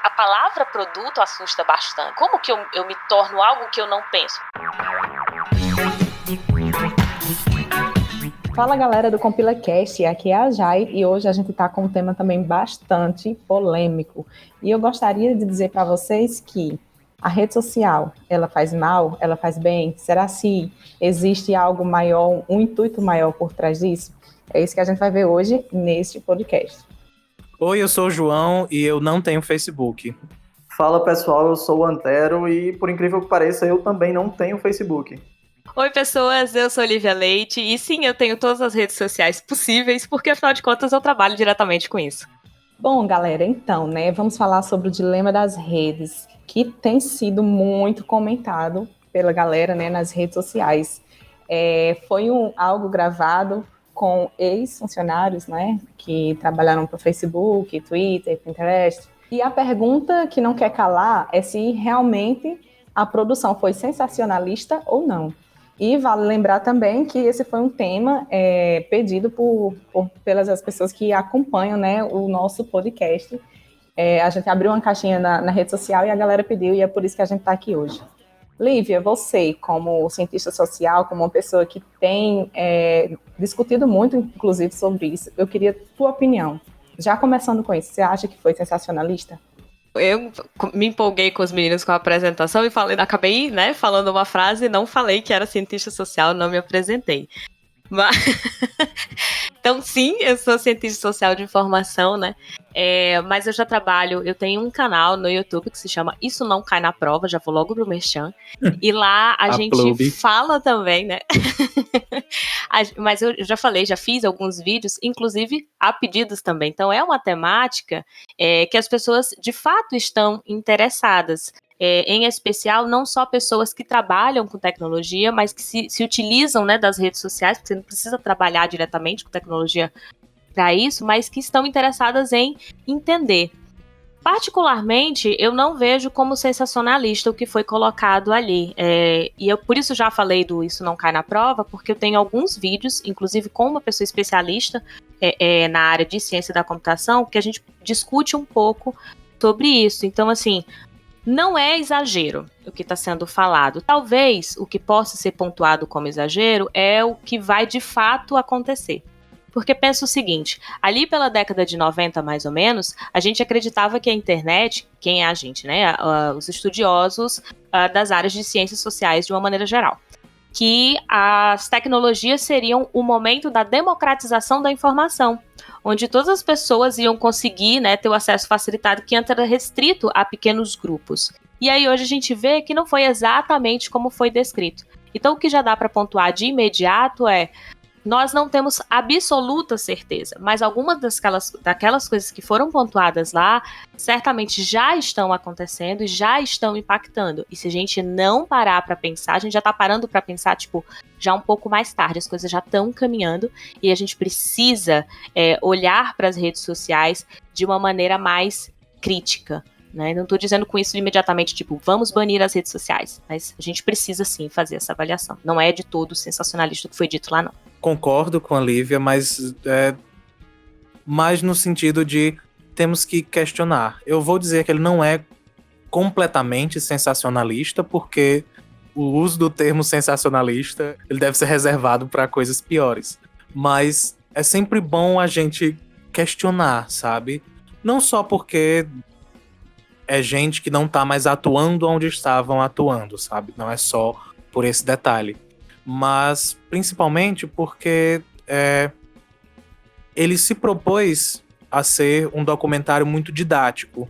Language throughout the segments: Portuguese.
A palavra produto assusta bastante. Como que eu me torno algo que eu não penso? Fala galera do CompilaCast, aqui é a Jai e hoje a gente está com um tema também bastante polêmico. E eu gostaria de dizer para vocês que a rede social, ela faz mal, ela faz bem? Será se existe algo maior, um intuito maior por trás disso? É isso que a gente vai ver hoje neste podcast. Oi, eu sou o João e eu não tenho Facebook. Fala pessoal, eu sou o Antero e por incrível que pareça eu também não tenho Facebook. Oi pessoas, eu sou Olivia Leite e sim, eu tenho todas as redes sociais possíveis porque afinal de contas eu trabalho diretamente com isso. Bom galera, então, vamos falar sobre o dilema das redes, que tem sido muito comentado pela galera, nas redes sociais. Foi algo gravado com ex-funcionários, que trabalharam para o Facebook, Twitter, Pinterest. E a pergunta que não quer calar é se realmente a produção foi sensacionalista ou não. E vale lembrar também que esse foi um tema pedido pelas pessoas que acompanham, o nosso podcast. A gente abriu uma caixinha na rede social e a galera pediu, e é por isso que a gente está aqui hoje. Lívia, você, como cientista social, como uma pessoa que tem discutido muito, inclusive, sobre isso, eu queria tua opinião. Já começando com isso, você acha que foi sensacionalista? Eu me empolguei com os meninos com a apresentação e acabei, falando uma frase e não falei que era cientista social, não me apresentei. Mas... Então, sim, eu sou cientista social de informação, mas eu já trabalho, eu tenho um canal no YouTube que se chama Isso Não Cai na Prova, já vou logo pro merchan. E lá a gente fala também, Mas eu já falei, já fiz alguns vídeos, inclusive a pedidos também. Então, é uma temática que as pessoas de fato estão interessadas. Em especial, não só pessoas que trabalham com tecnologia, mas que se utilizam das redes sociais, porque você não precisa trabalhar diretamente com tecnologia para isso, mas que estão interessadas em entender. Particularmente, eu não vejo como sensacionalista o que foi colocado ali. E eu, por isso, já falei do Isso Não Cai na Prova, porque eu tenho alguns vídeos, inclusive com uma pessoa especialista na área de ciência da computação, que a gente discute um pouco sobre isso. Então, assim, não é exagero o que está sendo falado. Talvez o que possa ser pontuado como exagero é o que vai de fato acontecer. Porque pensa o seguinte, ali pela década de 90, mais ou menos, a gente acreditava que a internet, quem é a gente, os estudiosos das áreas de ciências sociais de uma maneira geral, que as tecnologias seriam o momento da democratização da informação, onde todas as pessoas iam conseguir ter o acesso facilitado, que antes era restrito a pequenos grupos. E aí hoje a gente vê que não foi exatamente como foi descrito. Então o que já dá para pontuar de imediato é: nós não temos absoluta certeza, mas algumas daquelas coisas que foram pontuadas lá, certamente já estão acontecendo e já estão impactando. E se a gente não parar para pensar, a gente já está parando para pensar, já um pouco mais tarde, as coisas já estão caminhando e a gente precisa olhar para as redes sociais de uma maneira mais crítica. Não estou dizendo com isso imediatamente, vamos banir as redes sociais, mas a gente precisa sim fazer essa avaliação. Não é de todo sensacionalista o que foi dito lá, não. Concordo com a Lívia, mas mais no sentido de temos que questionar. Eu vou dizer que ele não é completamente sensacionalista, porque o uso do termo sensacionalista ele deve ser reservado para coisas piores. Mas é sempre bom a gente questionar, sabe? Não só porque é gente que não está mais atuando onde estavam atuando, sabe? Não é só por esse detalhe. Mas principalmente porque ele se propôs a ser um documentário muito didático.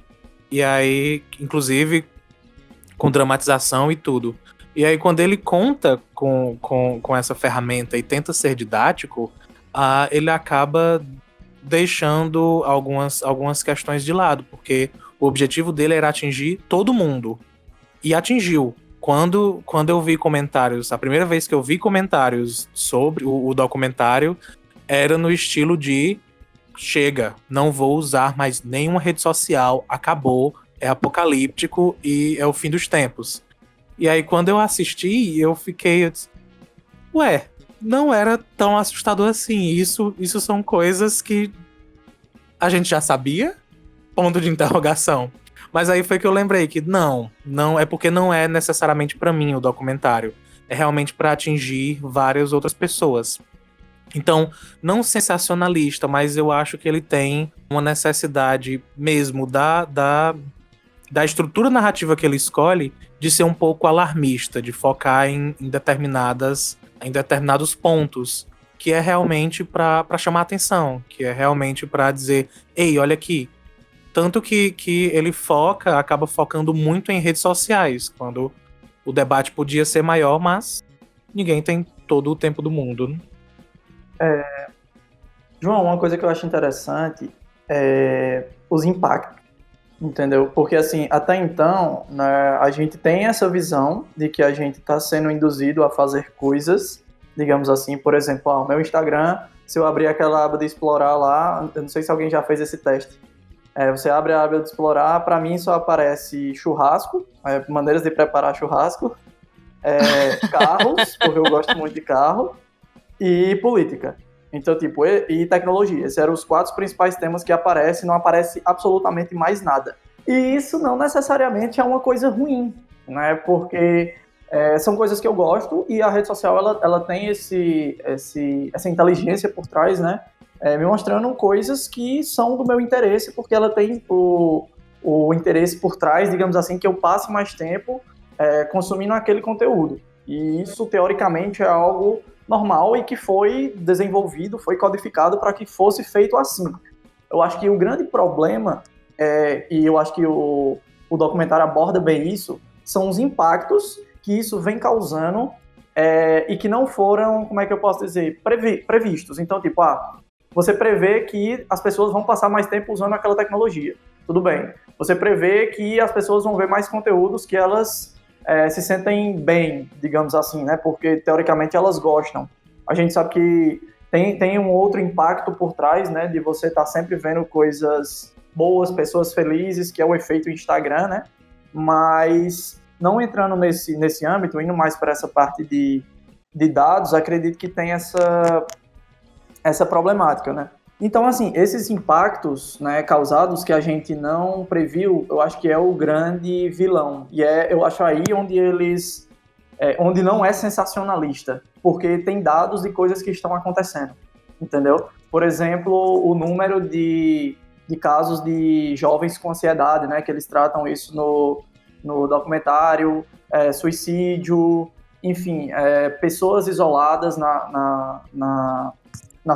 E aí, inclusive, com dramatização e tudo. E aí, quando ele conta com essa ferramenta e tenta ser didático, ele acaba deixando algumas questões de lado, porque o objetivo dele era atingir todo mundo. E atingiu. Quando eu vi comentários, a primeira vez que eu vi comentários sobre o documentário, era no estilo de: chega, não vou usar mais nenhuma rede social, acabou, é apocalíptico e é o fim dos tempos. E aí quando eu assisti, eu disse, ué, não era tão assustador assim, isso são coisas que a gente já sabia? Ponto de interrogação. Mas aí foi que eu lembrei que não é porque não é necessariamente pra mim o documentário. É realmente pra atingir várias outras pessoas. Então, não sensacionalista, mas eu acho que ele tem uma necessidade mesmo da estrutura narrativa que ele escolhe de ser um pouco alarmista, de focar em determinados pontos, que é realmente para chamar atenção, que é realmente para dizer, ei, olha aqui. Tanto que ele acaba focando muito em redes sociais, quando o debate podia ser maior, mas ninguém tem todo o tempo do mundo, né? João, uma coisa que eu acho interessante é os impactos, entendeu? Porque, assim, até então, né, a gente tem essa visão de que a gente está sendo induzido a fazer coisas, digamos assim, por exemplo, o meu Instagram, se eu abrir aquela aba de explorar lá, eu não sei se alguém já fez esse teste. Você abre a aba de explorar, para mim só aparece churrasco, maneiras de preparar churrasco, carros, porque eu gosto muito de carro, e política. Então, tipo, e tecnologia. Esses eram os 4 principais temas que aparecem, não aparece absolutamente mais nada. E isso não necessariamente é uma coisa ruim, né? Porque são coisas que eu gosto e a rede social, ela tem essa inteligência por trás, né? Me mostrando coisas que são do meu interesse, porque ela tem o interesse por trás, digamos assim, que eu passe mais tempo consumindo aquele conteúdo. E isso, teoricamente, é algo normal e que foi desenvolvido, foi codificado para que fosse feito assim. Eu acho que o grande problema, e eu acho que o documentário aborda bem isso, são os impactos que isso vem causando e que não foram, como é que eu posso dizer, previstos. Então, tipo, você prevê que as pessoas vão passar mais tempo usando aquela tecnologia. Tudo bem. Você prevê que as pessoas vão ver mais conteúdos que elas se sentem bem, digamos assim, né? Porque, teoricamente, elas gostam. A gente sabe que tem um outro impacto por trás, né? De você estar sempre vendo coisas boas, pessoas felizes, que é o efeito Instagram, né? Mas, não entrando nesse âmbito, indo mais para essa parte de dados, acredito que tem essa problemática, né? Então, assim, esses impactos, né, causados que a gente não previu, eu acho que é o grande vilão. E eu acho aí onde não é sensacionalista, porque tem dados de coisas que estão acontecendo, entendeu? Por exemplo, o número de casos de jovens com ansiedade, né, que eles tratam isso no documentário, suicídio, enfim, pessoas isoladas na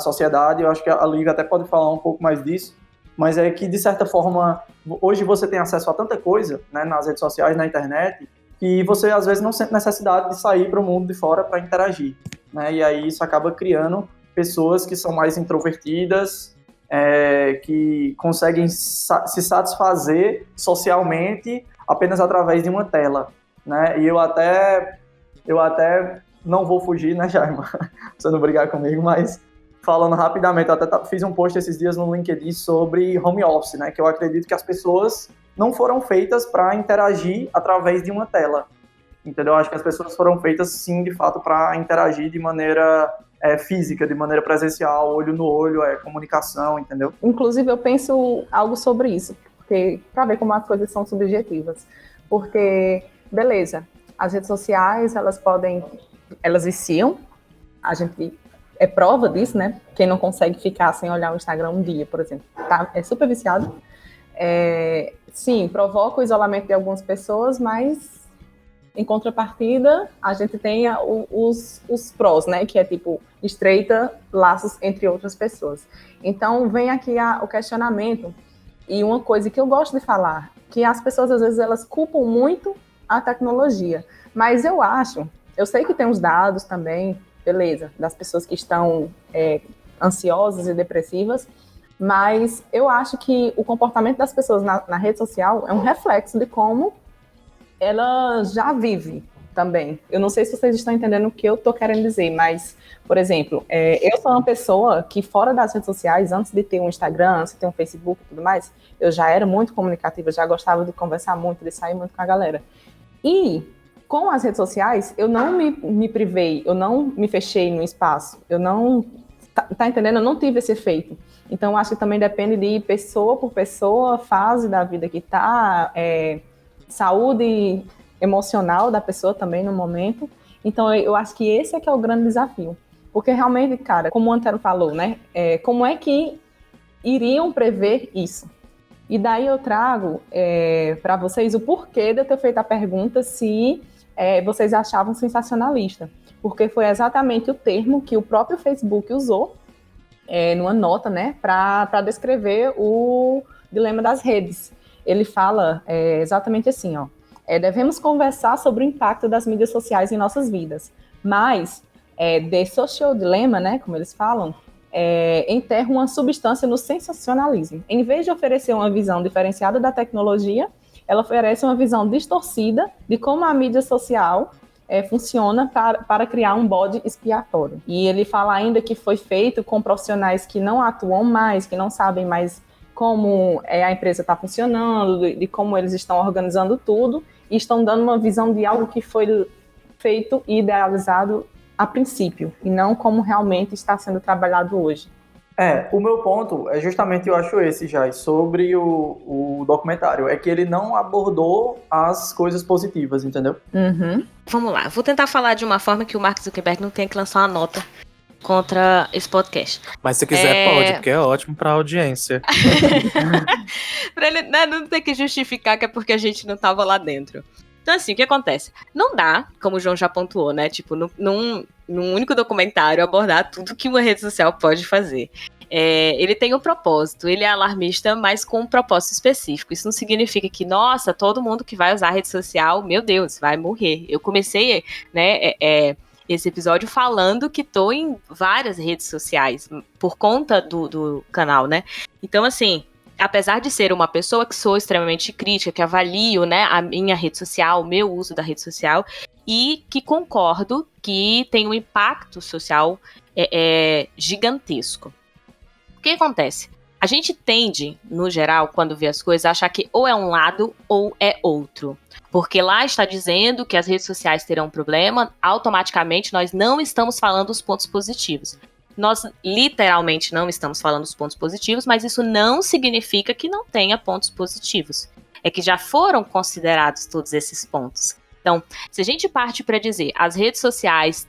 sociedade. Eu acho que a Lívia até pode falar um pouco mais disso, mas é que, de certa forma, hoje você tem acesso a tanta coisa, né, nas redes sociais, na internet, que você, às vezes, não sente necessidade de sair para o mundo de fora para interagir, né, e aí isso acaba criando pessoas que são mais introvertidas, que conseguem se satisfazer socialmente apenas através de uma tela, né, e eu até não vou fugir, né, Jaima, pra você não brigar comigo, mas falando rapidamente, eu até fiz um post esses dias no LinkedIn sobre home office, né? Que eu acredito que as pessoas não foram feitas para interagir através de uma tela, entendeu? Acho que as pessoas foram feitas, sim, de fato, para interagir de maneira física, de maneira presencial, olho no olho, comunicação, entendeu? Inclusive, eu penso algo sobre isso, porque para ver como as coisas são subjetivas. Porque, beleza, as redes sociais, elas viciam, a gente é prova disso, né? Quem não consegue ficar sem olhar o Instagram um dia, por exemplo, é super viciado. Sim, provoca o isolamento de algumas pessoas, mas em contrapartida, a gente tem os prós, né? Que é tipo, estreita laços entre outras pessoas. Então, vem aqui o questionamento, e uma coisa que eu gosto de falar, que as pessoas, às vezes, elas culpam muito a tecnologia, mas eu sei que tem os dados também, beleza, das pessoas que estão ansiosas e depressivas, mas eu acho que o comportamento das pessoas na rede social é um reflexo de como ela já vive também. Eu não sei se vocês estão entendendo o que eu estou querendo dizer, mas, por exemplo, eu sou uma pessoa que fora das redes sociais, antes de ter um Instagram, antes de ter um Facebook e tudo mais, eu já era muito comunicativa, já gostava de conversar muito, de sair muito com a galera. E com as redes sociais, eu não me privei, eu não me fechei no espaço, eu não tá entendendo? Eu não tive esse efeito. Então, acho que também depende de pessoa por pessoa, fase da vida que tá, saúde emocional da pessoa também no momento. Então, eu acho que esse é que é o grande desafio. Porque realmente, cara, como o Antero falou, né? Como é que iriam prever isso? E daí eu trago para vocês o porquê de eu ter feito a pergunta se vocês achavam sensacionalista. Porque foi exatamente o termo que o próprio Facebook usou numa nota, né, para descrever o dilema das redes. Ele fala exatamente assim, ó, devemos conversar sobre o impacto das mídias sociais em nossas vidas, mas the social dilemma, né, como eles falam, enterra uma substância no sensacionalismo. Em vez de oferecer uma visão diferenciada da tecnologia, ela oferece uma visão distorcida de como a mídia social funciona para criar um bode expiatório. E ele fala ainda que foi feito com profissionais que não atuam mais, que não sabem mais como a empresa está funcionando, de como eles estão organizando tudo, e estão dando uma visão de algo que foi feito e idealizado a princípio, e não como realmente está sendo trabalhado hoje. O meu ponto é justamente, eu acho esse, Jai, sobre o documentário, é que ele não abordou as coisas positivas, entendeu? Uhum. Vamos lá, vou tentar falar de uma forma que o Mark Zuckerberg não tenha que lançar uma nota contra esse podcast. Mas se quiser pode, porque é ótimo pra audiência. Pra ele não ter que justificar que é porque a gente não tava lá dentro. Então, assim, o que acontece? Não dá, como o João já pontuou, né? Tipo, num único documentário abordar tudo que uma rede social pode fazer. Ele tem um propósito, ele é alarmista, mas com um propósito específico. Isso não significa que, nossa, todo mundo que vai usar a rede social, meu Deus, vai morrer. Eu comecei, né, esse episódio falando que tô em várias redes sociais, por conta do canal, né? Então, assim, apesar de ser uma pessoa que sou extremamente crítica, que avalio, né, a minha rede social, o meu uso da rede social, e que concordo que tem um impacto social gigantesco. O que acontece? A gente tende, no geral, quando vê as coisas, a achar que ou é um lado ou é outro. Porque lá está dizendo que as redes sociais terão um problema, automaticamente nós não estamos falando dos pontos positivos. Nós literalmente não estamos falando dos pontos positivos, mas isso não significa que não tenha pontos positivos. É que já foram considerados todos esses pontos. Então, se a gente parte para dizer as redes sociais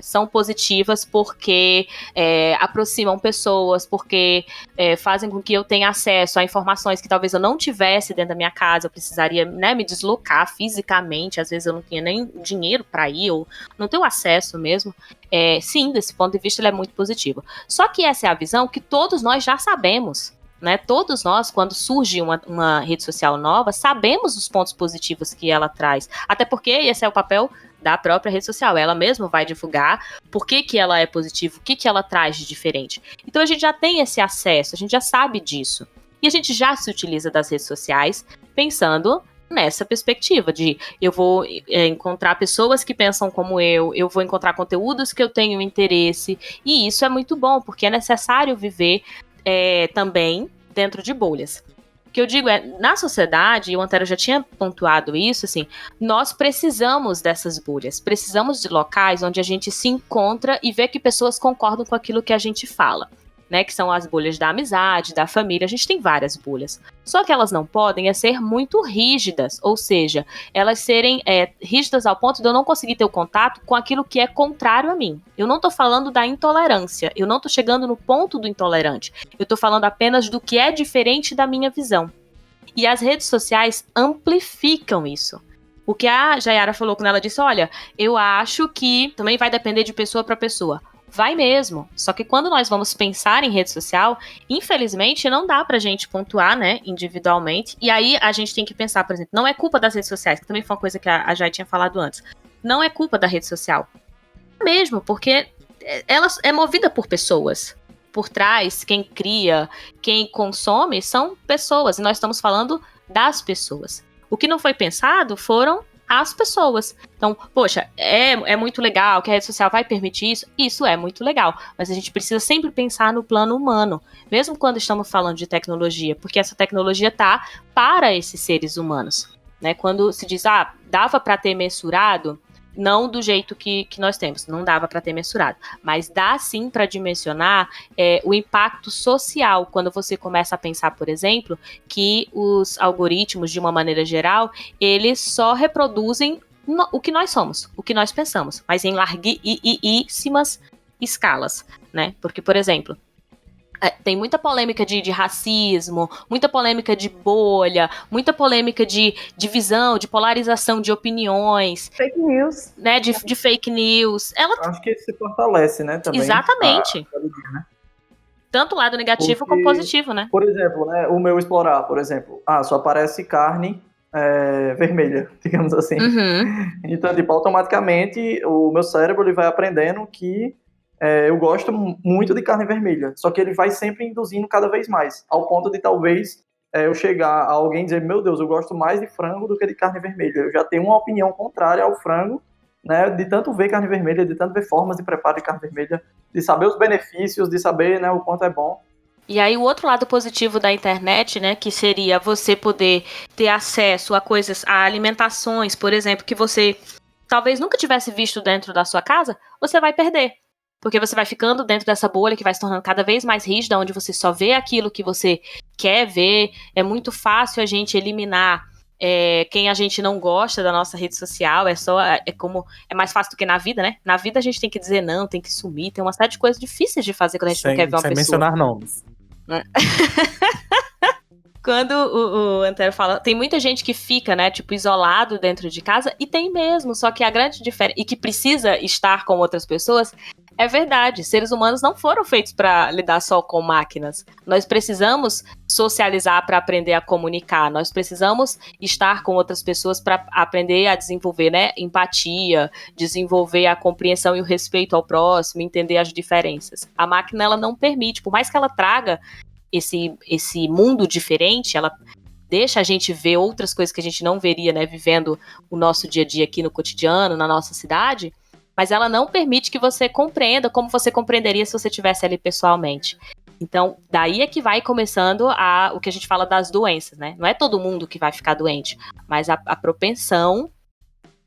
são positivas porque aproximam pessoas, porque fazem com que eu tenha acesso a informações que talvez eu não tivesse dentro da minha casa, eu precisaria, né, me deslocar fisicamente, às vezes eu não tinha nem dinheiro para ir, ou não tenho acesso mesmo. Sim, desse ponto de vista, ele é muito positivo. Só que essa é a visão que todos nós já sabemos. Né? Todos nós, quando surge uma rede social nova, sabemos os pontos positivos que ela traz. Até porque esse é o papel da própria rede social. Ela mesma vai divulgar por que ela é positiva, o que ela traz de diferente. Então a gente já tem esse acesso, a gente já sabe disso. E a gente já se utiliza das redes sociais pensando nessa perspectiva de eu vou encontrar pessoas que pensam como eu vou encontrar conteúdos que eu tenho interesse. E isso é muito bom, porque é necessário viver também dentro de bolhas. O que eu digo na sociedade, e o Antero já tinha pontuado isso, assim, nós precisamos dessas bolhas, precisamos de locais onde a gente se encontra e vê que pessoas concordam com aquilo que a gente fala, né, que são as bolhas da amizade, da família, a gente tem várias bolhas. Só que elas não podem ser muito rígidas, ou seja, elas serem rígidas ao ponto de eu não conseguir ter o contato com aquilo que é contrário a mim. Eu não tô falando da intolerância, eu não tô chegando no ponto do intolerante, eu tô falando apenas do que é diferente da minha visão. E as redes sociais amplificam isso. O que a Jayara falou quando ela disse, olha, eu acho que também vai depender de pessoa para pessoa. Vai mesmo, só que quando nós vamos pensar em rede social, infelizmente não dá pra gente pontuar, né, individualmente, e aí a gente tem que pensar, por exemplo, não é culpa das redes sociais, que também foi uma coisa que a Jai tinha falado antes, não é culpa da rede social, mesmo, porque ela é movida por pessoas, por trás, quem cria, quem consome são pessoas, e nós estamos falando das pessoas. O que não foi pensado foram as pessoas. Então, poxa, é muito legal que a rede social vai permitir isso. Isso é muito legal, mas a gente precisa sempre pensar no plano humano, mesmo quando estamos falando de tecnologia, porque essa tecnologia tá para esses seres humanos, né? Quando se diz, dava para ter mensurado, não do jeito que nós temos, não dava para ter mensurado, mas dá sim para dimensionar o impacto social, quando você começa a pensar, por exemplo, que os algoritmos, de uma maneira geral, eles só reproduzem o que nós somos, o que nós pensamos, mas em larguíssimas escalas, né? Porque, por exemplo, tem muita polêmica de racismo, muita polêmica de bolha, muita polêmica de divisão, de polarização de opiniões. Fake news. Né, de fake news. Acho que isso se fortalece, né, também. Exatamente. Né? Tanto o lado negativo como positivo, né? Por exemplo, né, o meu explorar, por exemplo, só aparece carne vermelha, digamos assim. Uhum. Então, tipo, automaticamente o meu cérebro ele vai aprendendo que eu gosto muito de carne vermelha, só que ele vai sempre induzindo cada vez mais, ao ponto de talvez eu chegar a alguém e dizer, meu Deus, eu gosto mais de frango do que de carne vermelha. Eu já tenho uma opinião contrária ao frango, né, de tanto ver carne vermelha, de tanto ver formas de preparo de carne vermelha, de saber os benefícios, de saber, né, o quanto é bom. E aí o outro lado positivo da internet, né, que seria você poder ter acesso a coisas, a alimentações, por exemplo, que você talvez nunca tivesse visto dentro da sua casa, você vai perder. Porque você vai ficando dentro dessa bolha que vai se tornando cada vez mais rígida, onde você só vê aquilo que você quer ver. É muito fácil a gente eliminar quem a gente não gosta da nossa rede social. É mais fácil do que na vida, né? Na vida a gente tem que dizer não, tem que sumir, tem uma série de coisas difíceis de fazer quando a gente não quer ver uma pessoa. Sem mencionar nomes. Quando o Antero fala, tem muita gente que fica, né, tipo, isolado dentro de casa, e tem mesmo, só que a grande diferença, e que precisa estar com outras pessoas, é verdade, seres humanos não foram feitos para lidar só com máquinas. Nós precisamos socializar para aprender a comunicar, nós precisamos estar com outras pessoas para aprender a desenvolver, né, empatia, desenvolver a compreensão e o respeito ao próximo, entender as diferenças. A máquina, ela não permite, por mais que ela traga esse mundo diferente, ela deixa a gente ver outras coisas que a gente não veria, né, vivendo o nosso dia a dia aqui no cotidiano, na nossa cidade, mas ela não permite que você compreenda como você compreenderia se você estivesse ali pessoalmente. Então, daí é que vai começando o que a gente fala das doenças, né? Não é todo mundo que vai ficar doente, mas a propensão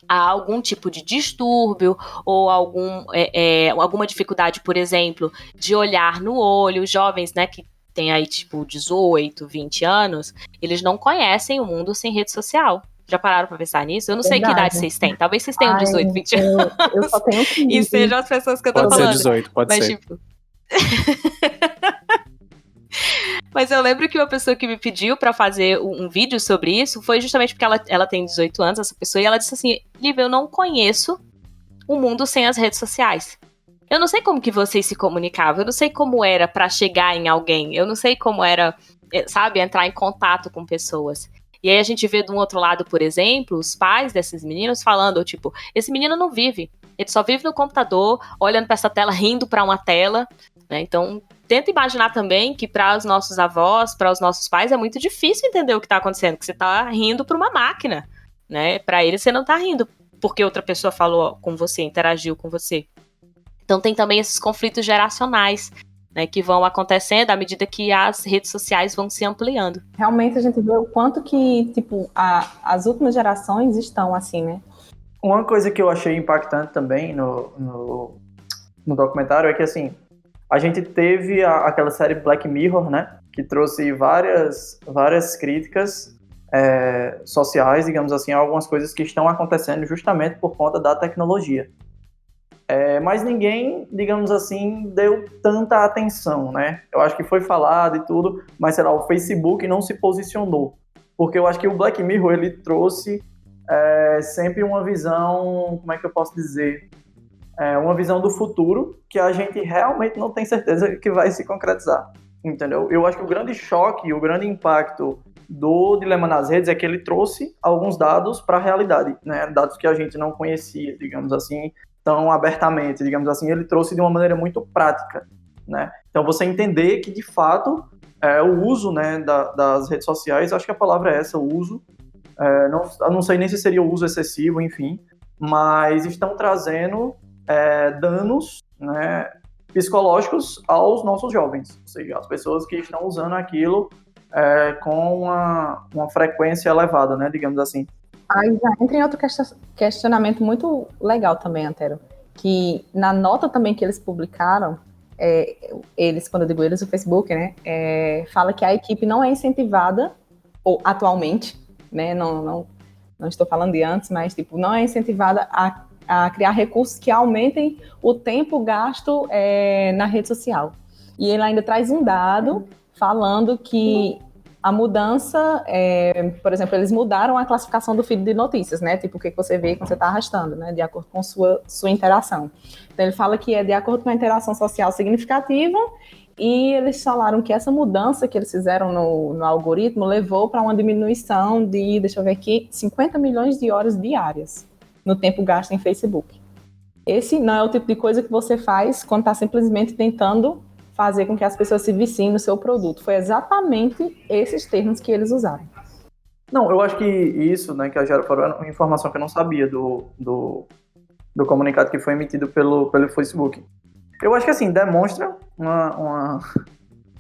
a algum tipo de distúrbio ou alguma dificuldade, por exemplo, de olhar no olho. Jovens, né, que tem aí tipo 18, 20 anos, eles não conhecem o mundo sem rede social. Já pararam pra pensar nisso? Eu não sei que idade vocês têm. Talvez vocês tenham 18, 20 anos. Eu só tenho 15. E sejam as pessoas que eu tô falando. Pode ser 18, pode mas, ser. Tipo... Mas eu lembro que uma pessoa que me pediu pra fazer um vídeo sobre isso foi justamente porque ela tem 18 anos, essa pessoa, e ela disse assim, Lívia, eu não conheço o mundo sem as redes sociais. Eu não sei como que vocês se comunicavam, eu não sei como era pra chegar em alguém, eu não sei como era, sabe, entrar em contato com pessoas. E aí a gente vê de um outro lado, por exemplo, os pais desses meninos falando, tipo, esse menino não vive, ele só vive no computador, olhando pra essa tela, rindo pra uma tela, né? Então, tenta imaginar também que para os nossos avós, para os nossos pais, é muito difícil entender o que tá acontecendo, que você tá rindo pra uma máquina, né? Pra eles você não tá rindo porque outra pessoa falou com você, interagiu com você. Então tem também esses conflitos geracionais, né, que vão acontecendo à medida que as redes sociais vão se ampliando. Realmente a gente vê o quanto que, tipo, as últimas gerações estão assim, né? Uma coisa que eu achei impactante também no documentário é que, assim, a gente teve aquela série Black Mirror, né, que trouxe várias críticas sociais, digamos assim, a algumas coisas que estão acontecendo justamente por conta da tecnologia. Mas ninguém, digamos assim, deu tanta atenção, né? Eu acho que foi falado e tudo, mas, sei lá, o Facebook não se posicionou. Porque eu acho que o Black Mirror, ele trouxe sempre uma visão, como é que eu posso dizer? Uma visão do futuro que a gente realmente não tem certeza que vai se concretizar, entendeu? Eu acho que o grande choque, o grande impacto do Dilema nas Redes é que ele trouxe alguns dados para a realidade, né? Dados que a gente não conhecia, digamos assim, tão abertamente, digamos assim, ele trouxe de uma maneira muito prática, né? Então você entender que, de fato, o uso, né, das redes sociais, acho que a palavra é essa, o uso, não sei nem se seria o uso excessivo, enfim, mas estão trazendo danos, né, psicológicos aos nossos jovens, ou seja, as pessoas que estão usando aquilo com uma frequência elevada, né, digamos assim. Aí já entra em outro questionamento muito legal também, Antero, que na nota também que eles publicaram, eles, quando eu digo eles, o Facebook, né, fala que a equipe não é incentivada, ou atualmente, né, não estou falando de antes, mas tipo, não é incentivada a criar recursos que aumentem o tempo gasto na rede social. E ele ainda traz um dado falando que a mudança, por exemplo, eles mudaram a classificação do feed de notícias, né? Tipo, o que você vê quando você está arrastando, né? De acordo com sua interação. Então, ele fala que é de acordo com a interação social significativa, e eles falaram que essa mudança que eles fizeram no algoritmo levou para uma diminuição de, deixa eu ver aqui, 50 milhões de horas diárias no tempo gasto em Facebook. Esse não é o tipo de coisa que você faz quando está simplesmente tentando fazer com que as pessoas se viciem no seu produto. Foi exatamente esses termos que eles usaram. Não, eu acho que isso, né, que a Jara falou, é uma informação que eu não sabia do comunicado que foi emitido pelo Facebook. Eu acho que, assim, demonstra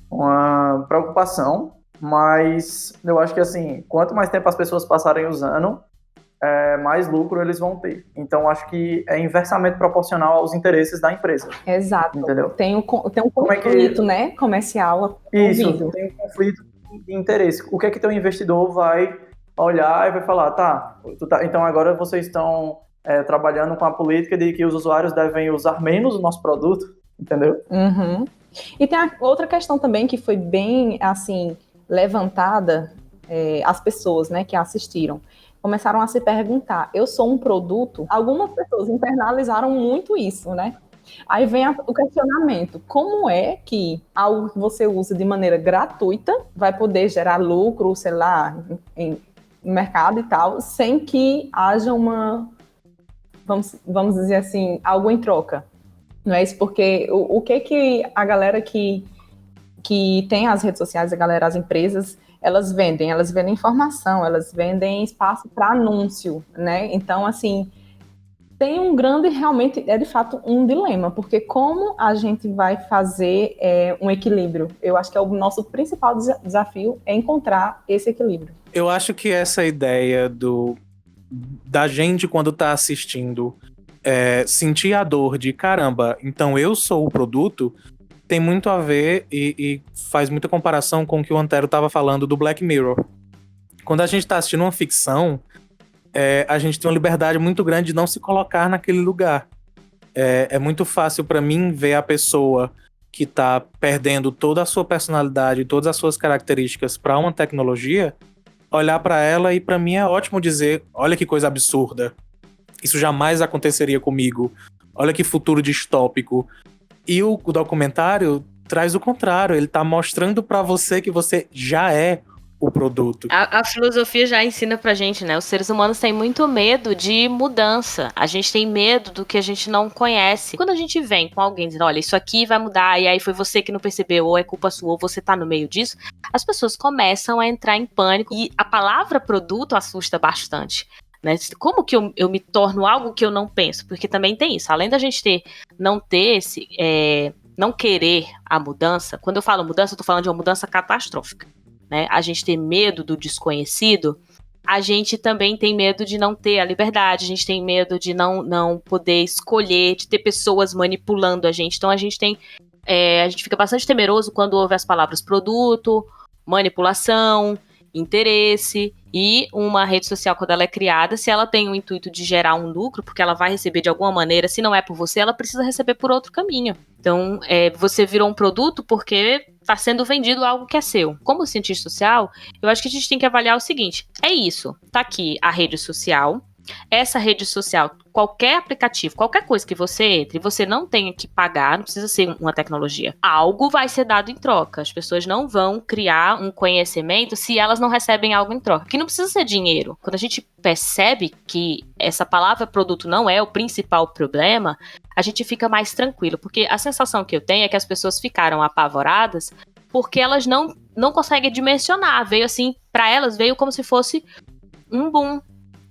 uma preocupação, mas eu acho que, assim, quanto mais tempo as pessoas passarem usando, mais lucro eles vão ter. Então, acho que é inversamente proporcional aos interesses da empresa. Exato. Entendeu? Tem um conflito, né, comercial. Isso, tem um conflito de interesse. O que é que teu investidor vai olhar e vai falar, então agora vocês estão trabalhando com a política de que os usuários devem usar menos o nosso produto, entendeu? Uhum. E tem outra questão também que foi bem, assim, levantada, as pessoas, né, que assistiram, começaram a se perguntar, eu sou um produto? Algumas pessoas internalizaram muito isso, né? Aí vem o questionamento, como é que algo que você usa de maneira gratuita vai poder gerar lucro, sei lá, em mercado e tal, sem que haja vamos dizer assim, algo em troca? Não é isso? Porque o que a galera que tem as redes sociais, as empresas, elas vendem informação, elas vendem espaço para anúncio, né? Então, assim, tem realmente, de fato, um dilema, porque como a gente vai fazer um equilíbrio? Eu acho que é o nosso principal desafio é encontrar esse equilíbrio. Eu acho que essa ideia da gente, quando tá assistindo, sentir a dor de caramba, então eu sou o produto, tem muito a ver e faz muita comparação com o que o Antero tava falando do Black Mirror. Quando a gente tá assistindo uma ficção, a gente tem uma liberdade muito grande de não se colocar naquele lugar. É muito fácil para mim ver a pessoa que tá perdendo toda a sua personalidade, todas as suas características para uma tecnologia, olhar para ela e para mim é ótimo dizer, olha que coisa absurda. Isso jamais aconteceria comigo. Olha que futuro distópico. E o documentário traz o contrário. Ele tá mostrando para você que você já é o produto. A filosofia já ensina pra gente, né? Os seres humanos têm muito medo de mudança. A gente tem medo do que a gente não conhece. Quando a gente vem com alguém dizendo, olha, isso aqui vai mudar, e aí foi você que não percebeu, ou é culpa sua, ou você tá no meio disso, as pessoas começam a entrar em pânico. E a palavra produto assusta bastante. Né? Como que eu me torno algo que eu não penso? Porque também tem isso. Além da gente não querer a mudança, quando eu falo mudança, eu tô falando de uma mudança catastrófica. Né? A gente tem medo do desconhecido, a gente também tem medo de não ter a liberdade, a gente tem medo de não poder escolher, de ter pessoas manipulando a gente. Então a gente fica bastante temeroso quando ouve as palavras produto, manipulação, interesse. E uma rede social, quando ela é criada, se ela tem o intuito de gerar um lucro, porque ela vai receber de alguma maneira, se não é por você, ela precisa receber por outro caminho. Então, você virou um produto porque está sendo vendido algo que é seu. Como cientista social, eu acho que a gente tem que avaliar o seguinte, é isso, tá aqui a rede social, essa rede social, qualquer aplicativo, qualquer coisa que você entre, você não tenha que pagar, não precisa ser uma tecnologia. Algo vai ser dado em troca. As pessoas não vão criar um conhecimento se elas não recebem algo em troca. Que não precisa ser dinheiro. Quando a gente percebe que essa palavra produto não é o principal problema, a gente fica mais tranquilo. Porque a sensação que eu tenho é que as pessoas ficaram apavoradas porque elas não conseguem dimensionar. Veio assim, para elas veio como se fosse um boom.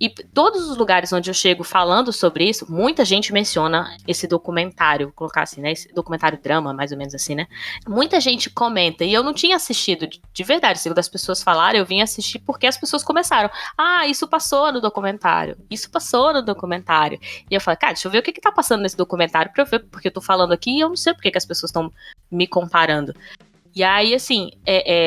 E todos os lugares onde eu chego falando sobre isso, muita gente menciona esse documentário, vou colocar assim, né? Esse documentário drama, mais ou menos assim, né? Muita gente comenta, e eu não tinha assistido de verdade, segundo as pessoas falaram, eu vim assistir porque as pessoas começaram. Ah, isso passou no documentário. Isso passou no documentário. E eu falei, cara, deixa eu ver o que tá passando nesse documentário pra eu ver, porque eu tô falando aqui e eu não sei porque que as pessoas estão me comparando. E aí, assim,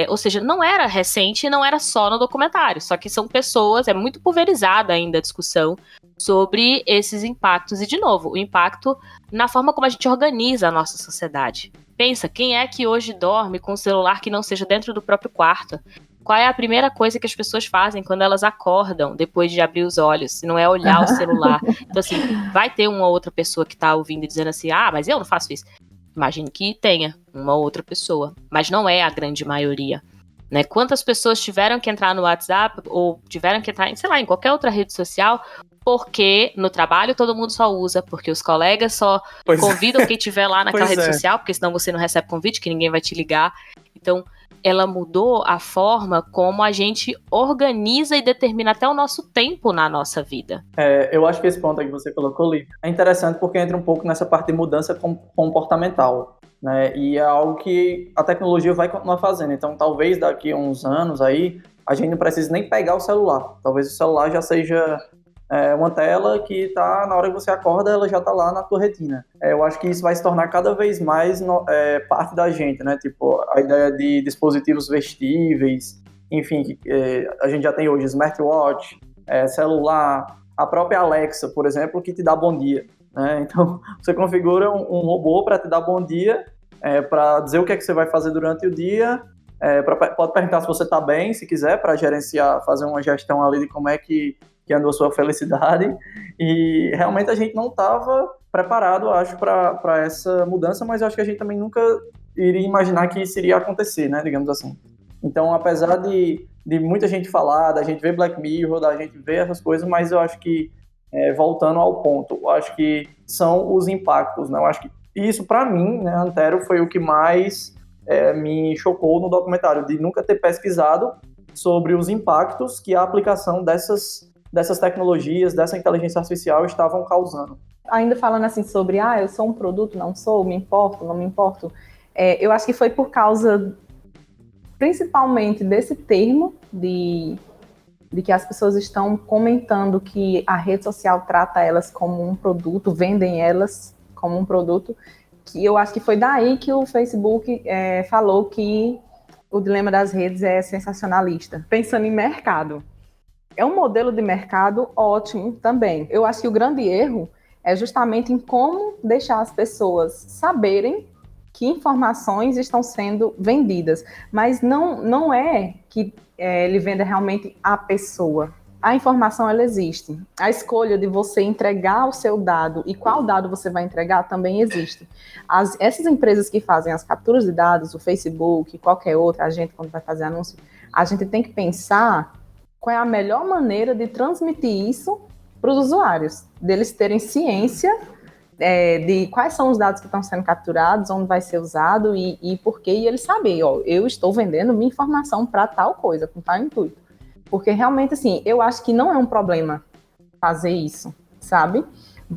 ou seja, não era recente, não era só no documentário, só que são pessoas, é muito pulverizada ainda a discussão sobre esses impactos. E, de novo, o impacto na forma como a gente organiza a nossa sociedade. Pensa, quem é que hoje dorme com um celular que não seja dentro do próprio quarto? Qual é a primeira coisa que as pessoas fazem quando elas acordam, depois de abrir os olhos? Se não é olhar o celular. Então, assim, vai ter uma outra pessoa que tá ouvindo e dizendo assim, ah, mas eu não faço isso. Imagino que tenha uma outra pessoa, mas não é a grande maioria, né? Quantas pessoas tiveram que entrar no WhatsApp ou tiveram que entrar, sei lá, em qualquer outra rede social, porque no trabalho todo mundo só usa, porque os colegas só convidam quem tiver lá naquela rede social, porque senão você não recebe convite, que ninguém vai te ligar. Então, ela mudou a forma como a gente organiza e determina até o nosso tempo na nossa vida. Eu acho que esse ponto aí que você colocou, Lívia, é interessante porque entra um pouco nessa parte de mudança comportamental, né? E é algo que a tecnologia vai continuar fazendo. Então, talvez daqui a uns anos aí, a gente não precise nem pegar o celular. Talvez o celular já seja uma tela que tá, na hora que você acorda, ela já tá lá na tua retina. Eu acho que isso vai se tornar cada vez mais parte da gente, né? Tipo, a ideia de dispositivos vestíveis, enfim, a gente já tem hoje smartwatch, celular, a própria Alexa, por exemplo, que te dá bom dia, né? Então, você configura um robô para te dar bom dia, para dizer o que é que você vai fazer durante o dia, pode perguntar se você tá bem, se quiser, para gerenciar, fazer uma gestão ali de como é que andou a sua felicidade, e realmente a gente não estava preparado, acho, para essa mudança, mas eu acho que a gente também nunca iria imaginar que isso iria acontecer, né, digamos assim. Então, apesar de muita gente falar, da gente ver Black Mirror, da gente ver essas coisas, mas eu acho que, voltando ao ponto, eu acho que são os impactos, né, eu acho que isso, para mim, né, Antero, foi o que mais me chocou no documentário, de nunca ter pesquisado sobre os impactos que a aplicação dessas tecnologias, dessa inteligência artificial estavam causando. Ainda falando assim sobre, eu sou um produto, não sou, me importo, não me importo, eu acho que foi por causa, principalmente desse termo, de que as pessoas estão comentando que a rede social trata elas como um produto, vendem elas como um produto, que eu acho que foi daí que o Facebook falou que o dilema das redes é sensacionalista. Pensando em mercado, é um modelo de mercado ótimo também. Eu acho que o grande erro é justamente em como deixar as pessoas saberem que informações estão sendo vendidas. Mas não é que ele venda realmente a pessoa. A informação, ela existe. A escolha de você entregar o seu dado e qual dado você vai entregar também existe. Essas empresas que fazem as capturas de dados, o Facebook, qualquer outra, a gente, quando vai fazer anúncio, a gente tem que pensar qual é a melhor maneira de transmitir isso para os usuários, deles terem ciência de quais são os dados que estão sendo capturados, onde vai ser usado e por quê, e eles saberem, eu estou vendendo minha informação para tal coisa, com tal intuito. Porque realmente, assim, eu acho que não é um problema fazer isso, sabe?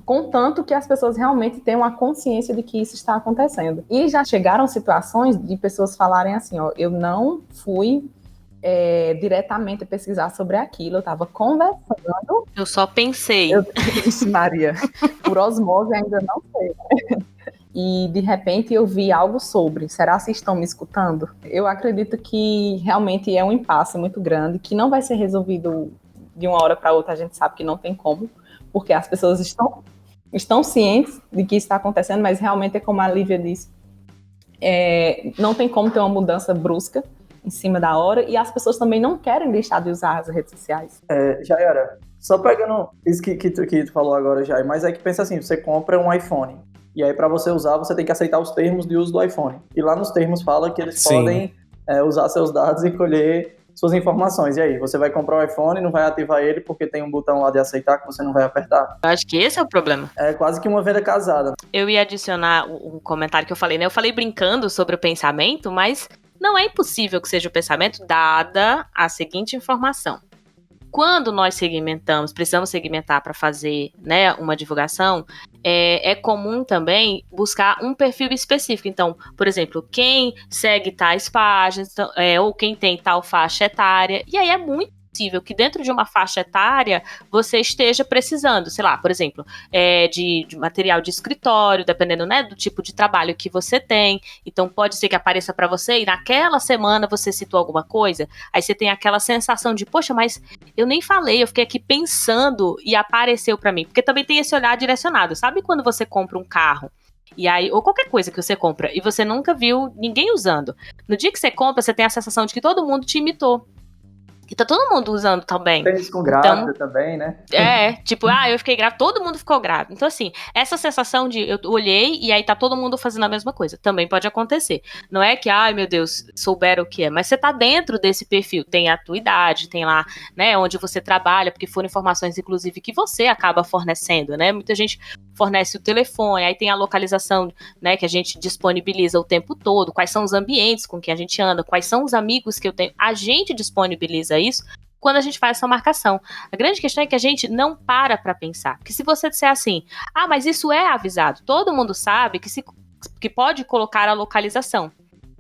Contanto que as pessoas realmente tenham a consciência de que isso está acontecendo. E já chegaram situações de pessoas falarem assim, eu não fui diretamente pesquisar sobre aquilo, eu estava conversando. Eu só pensei. Maria, por osmose ainda não sei. E de repente eu vi algo sobre, será que estão me escutando? Eu acredito que realmente é um impasse muito grande, que não vai ser resolvido de uma hora para outra, a gente sabe que não tem como, porque as pessoas estão cientes de que isso está acontecendo, mas realmente é como a Lívia disse, não tem como ter uma mudança brusca em cima da hora, e as pessoas também não querem deixar de usar as redes sociais. Jaiara, só pegando isso que tu falou agora, Jair, mas é que pensa assim, você compra um iPhone, e aí para você usar, você tem que aceitar os termos de uso do iPhone. E lá nos termos fala que eles podem usar seus dados e colher suas informações. E aí, você vai comprar o iPhone e não vai ativar ele porque tem um botão lá de aceitar que você não vai apertar? Eu acho que esse é o problema. É quase que uma venda casada. Eu ia adicionar um comentário que eu falei, né? Eu falei brincando sobre o pensamento, mas não é impossível que seja o pensamento, dada a seguinte informação. Quando nós precisamos segmentar para fazer, né, uma divulgação, é comum também buscar um perfil específico. Então, por exemplo, quem segue tais páginas, ou quem tem tal faixa etária, e aí é muito possível que dentro de uma faixa etária você esteja precisando, sei lá, por exemplo, de material de escritório, dependendo, né, do tipo de trabalho que você tem. Então pode ser que apareça para você e naquela semana você citou alguma coisa, aí você tem aquela sensação de, poxa, mas eu nem falei, eu fiquei aqui pensando e apareceu para mim, porque também tem esse olhar direcionado. Sabe quando você compra um carro e aí, ou qualquer coisa que você compra e você nunca viu ninguém usando, no dia que você compra, você tem a sensação de que todo mundo te imitou. E tá todo mundo usando também. Tênis com grávida também, né? Tipo, eu fiquei grávida, todo mundo ficou grávido. Então, assim, essa sensação de eu olhei e aí tá todo mundo fazendo a mesma coisa, também pode acontecer. Não é que, ai meu Deus, souberam o que é, mas você tá dentro desse perfil, tem a tua idade, tem lá, né, onde você trabalha, porque foram informações, inclusive, que você acaba fornecendo, né? Muita gente fornece o telefone, aí tem a localização, né, que a gente disponibiliza o tempo todo, quais são os ambientes com que a gente anda, quais são os amigos que eu tenho, a gente disponibiliza isso quando a gente faz essa marcação. A grande questão é que a gente não para pensar, porque se você disser assim, mas isso é avisado, todo mundo sabe que pode colocar a localização.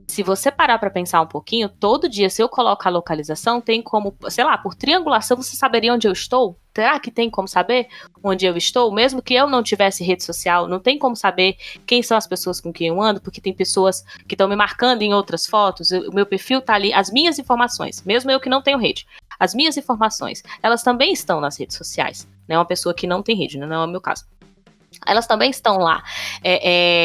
Se você parar para pensar um pouquinho, todo dia, se eu coloco a localização, tem como, sei lá, por triangulação, você saberia onde eu estou? Será que tem como saber onde eu estou? Mesmo que eu não tivesse rede social, não tem como saber quem são as pessoas com quem eu ando, porque tem pessoas que estão me marcando em outras fotos, o meu perfil tá ali, as minhas informações, mesmo eu que não tenho rede, as minhas informações, elas também estão nas redes sociais, né? Uma pessoa que não tem rede, não é o meu caso. Elas também estão lá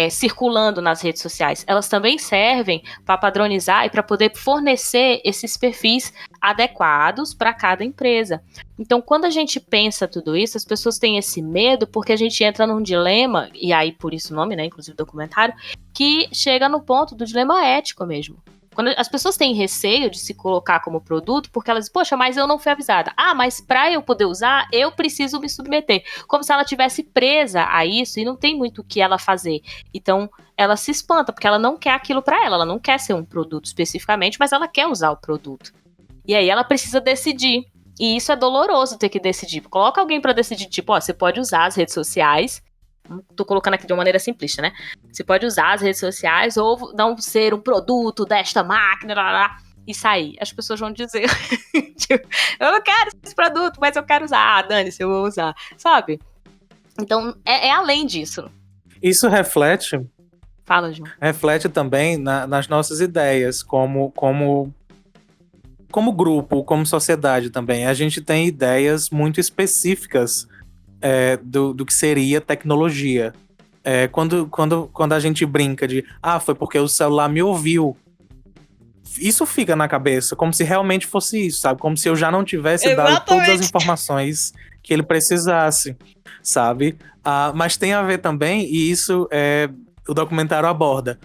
circulando nas redes sociais. Elas também servem para padronizar e para poder fornecer esses perfis adequados para cada empresa. Então, quando a gente pensa tudo isso, as pessoas têm esse medo porque a gente entra num dilema, e aí por isso o nome, né, inclusive documentário, que chega no ponto do dilema ético mesmo. Quando as pessoas têm receio de se colocar como produto, porque elas dizem, poxa, mas eu não fui avisada. Mas para eu poder usar, eu preciso me submeter. Como se ela estivesse presa a isso e não tem muito o que ela fazer. Então, ela se espanta, porque ela não quer aquilo para ela não quer ser um produto especificamente, mas ela quer usar o produto. E aí ela precisa decidir. E isso é doloroso ter que decidir. Coloca alguém para decidir, tipo, você pode usar as redes sociais. Tô colocando aqui de uma maneira simplista, né? Você pode usar as redes sociais ou não ser um produto desta máquina, e sair. As pessoas vão dizer, tipo, eu não quero esse produto, mas eu quero usar. Dane-se, eu vou usar. Sabe? Então, é além disso. Isso reflete... Fala, João. Reflete também nas nossas ideias, como grupo, como sociedade também. A gente tem ideias muito específicas do que seria tecnologia. Quando a gente brinca de foi porque o celular me ouviu, isso fica na cabeça, como se realmente fosse isso, sabe? Como se eu já não tivesse dado todas as informações que ele precisasse, sabe? Mas tem a ver também, e isso o documentário aborda,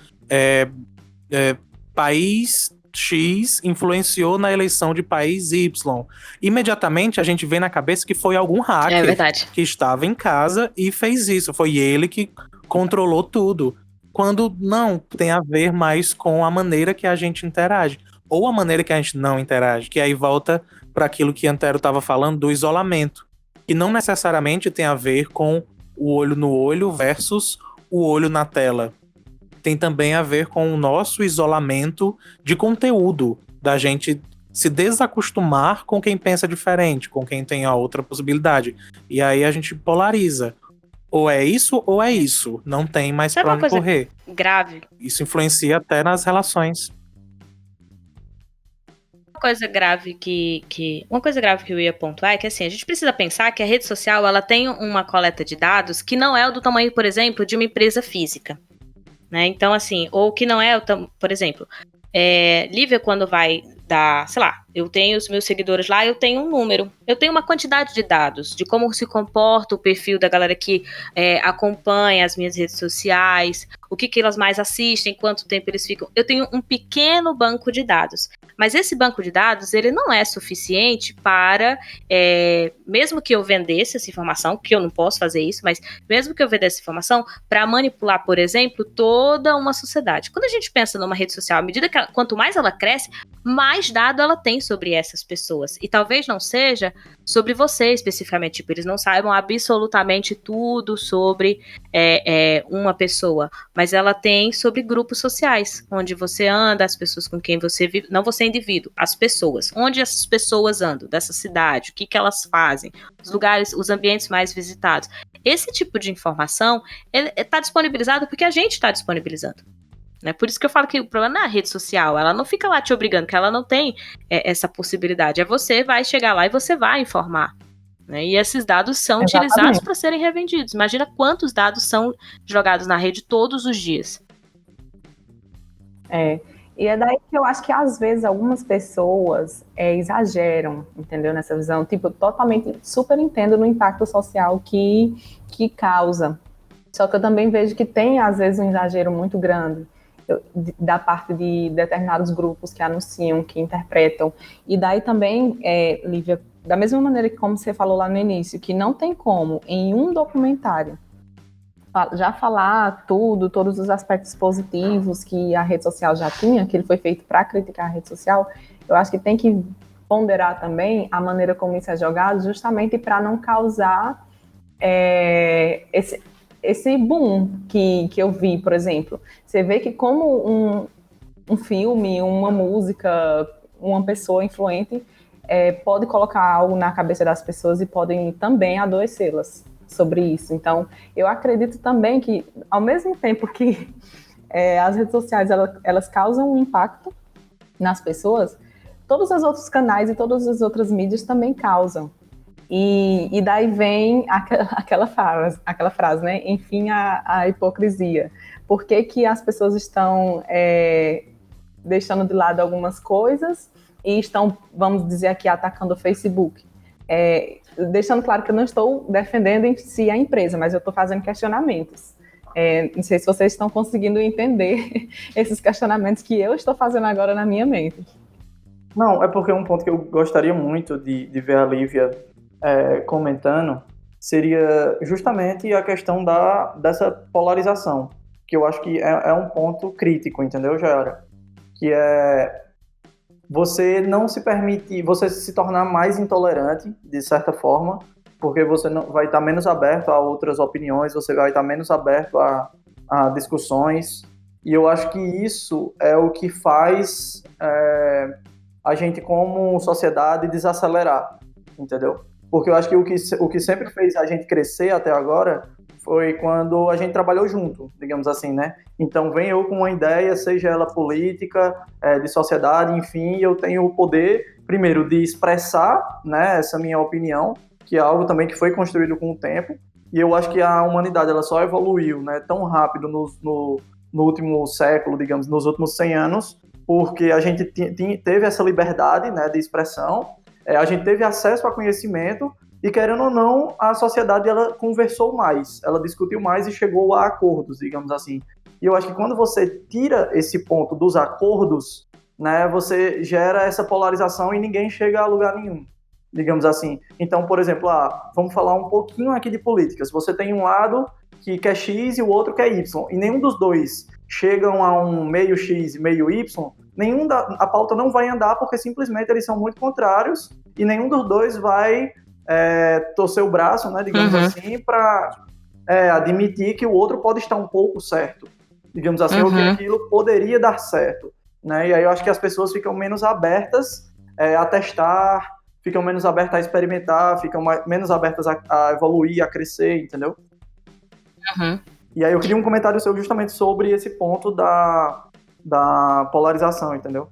país X influenciou na eleição de país Y. Imediatamente a gente vê na cabeça que foi algum hacker que estava em casa e fez isso. Foi ele que controlou tudo. Quando não, tem a ver mais com a maneira que a gente interage. Ou a maneira que a gente não interage. Que aí volta para aquilo que Antero estava falando do isolamento. Que não necessariamente tem a ver com o olho no olho versus o olho na tela. Tem também a ver com o nosso isolamento de conteúdo, da gente se desacostumar com quem pensa diferente, com quem tem a outra possibilidade. E aí a gente polariza. Ou é isso, ou é isso. Não tem mais pra onde correr. Grave. Isso influencia até nas relações. Uma coisa grave que eu ia pontuar é que, assim, a gente precisa pensar que a rede social, ela tem uma coleta de dados que não é o do tamanho, por exemplo, de uma empresa física. Né? Então, assim, ou que não é, por exemplo, Lívia, quando vai dar, sei lá, eu tenho os meus seguidores lá, eu tenho um número, eu tenho uma quantidade de dados, de como se comporta o perfil da galera que acompanha as minhas redes sociais, o que elas mais assistem, quanto tempo eles ficam. Eu tenho um pequeno banco de dados. Mas esse banco de dados, ele não é suficiente para, mesmo que eu vendesse essa informação, que eu não posso fazer isso, mas mesmo que eu vendesse essa informação, para manipular, por exemplo, toda uma sociedade. Quando a gente pensa numa rede social, à medida que quanto mais ela cresce, mais dado ela tem sobre essas pessoas. E talvez não seja sobre você especificamente, tipo, eles não saibam absolutamente tudo sobre uma pessoa, mas ela tem sobre grupos sociais, onde você anda, as pessoas com quem você vive, não você indivíduo, as pessoas, onde essas pessoas andam, dessa cidade, o que elas fazem, os lugares, os ambientes mais visitados. Esse tipo de informação está disponibilizado porque a gente está disponibilizando. Né? Por isso que eu falo que o problema não é a rede social, ela não fica lá te obrigando, que ela não tem essa possibilidade. Você vai chegar lá e você vai informar. Né? E esses dados são utilizados para serem revendidos. Imagina quantos dados são jogados na rede todos os dias. E é daí que eu acho que às vezes algumas pessoas exageram, entendeu? Nessa visão, tipo, totalmente, super entendo no impacto social que causa. Só que eu também vejo que tem, às vezes, um exagero muito grande da parte de determinados grupos que anunciam, que interpretam. E daí também, Lívia, da mesma maneira que como você falou lá no início, que não tem como, em um documentário, já falar todos os aspectos positivos que a rede social já tinha, que ele foi feito para criticar a rede social, eu acho que tem que ponderar também a maneira como isso é jogado, justamente para não causar esse boom que eu vi, por exemplo. Você vê que como um filme, uma música, uma pessoa influente pode colocar algo na cabeça das pessoas e podem também adoecê-las sobre isso. Então, eu acredito também que, ao mesmo tempo que as redes sociais elas causam um impacto nas pessoas, todos os outros canais e todas as outras mídias também causam. E daí vem aquela frase, né? Enfim, a hipocrisia. Por que as pessoas estão deixando de lado algumas coisas e estão, vamos dizer aqui, atacando o Facebook? Deixando claro que eu não estou defendendo em si a empresa, mas eu estou fazendo questionamentos. Não sei se vocês estão conseguindo entender esses questionamentos que eu estou fazendo agora na minha mente. Não, é porque um ponto que eu gostaria muito de ver a Lívia comentando seria justamente a questão dessa polarização, que eu acho que é um ponto crítico, entendeu, Jaira? Que é você não se permite, você se tornar mais intolerante, de certa forma, porque você não vai estar menos aberto a outras opiniões, você vai estar menos aberto a discussões, e eu acho que isso é o que faz a gente, como sociedade, desacelerar, entendeu? Porque eu acho que o que sempre fez a gente crescer até agora foi quando a gente trabalhou junto, digamos assim, né? Então vem eu com uma ideia, seja ela política, de sociedade, enfim, e eu tenho o poder, primeiro, de expressar, né, essa minha opinião, que é algo também que foi construído com o tempo, e eu acho que a humanidade ela só evoluiu, né, tão rápido no último século, digamos, nos últimos 100 anos, porque a gente teve essa liberdade, né, de expressão, a gente teve acesso a conhecimento, e querendo ou não, a sociedade ela conversou mais, ela discutiu mais e chegou a acordos, digamos assim. E eu acho que quando você tira esse ponto dos acordos, né, você gera essa polarização e ninguém chega a lugar nenhum, digamos assim. Então, por exemplo, vamos falar um pouquinho aqui de políticas. Você tem um lado que quer X e o outro quer Y, e nenhum dos dois chegam a um meio X e meio Y, a pauta não vai andar porque simplesmente eles são muito contrários e nenhum dos dois vai torcer o braço, né, digamos assim, para admitir que o outro pode estar um pouco certo, digamos assim, ou que aquilo poderia dar certo, né? E aí eu acho que as pessoas ficam menos abertas a testar, ficam menos abertas a experimentar, ficam menos abertas a evoluir, a crescer, entendeu? E aí eu queria um comentário seu justamente sobre esse ponto da polarização, entendeu?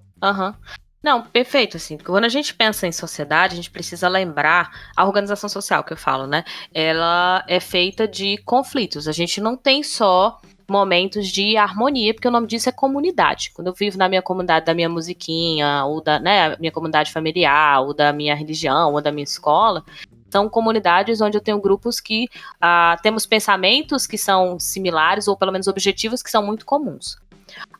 Não, perfeito, assim, quando a gente pensa em sociedade, a gente precisa lembrar a organização social que eu falo, né? Ela é feita de conflitos, a gente não tem só momentos de harmonia, porque o nome disso é comunidade. Quando eu vivo na minha comunidade da minha musiquinha, ou da minha comunidade familiar, ou da minha religião, ou da minha escola, São comunidades onde eu tenho grupos que temos pensamentos que são similares, ou pelo menos objetivos que são muito comuns.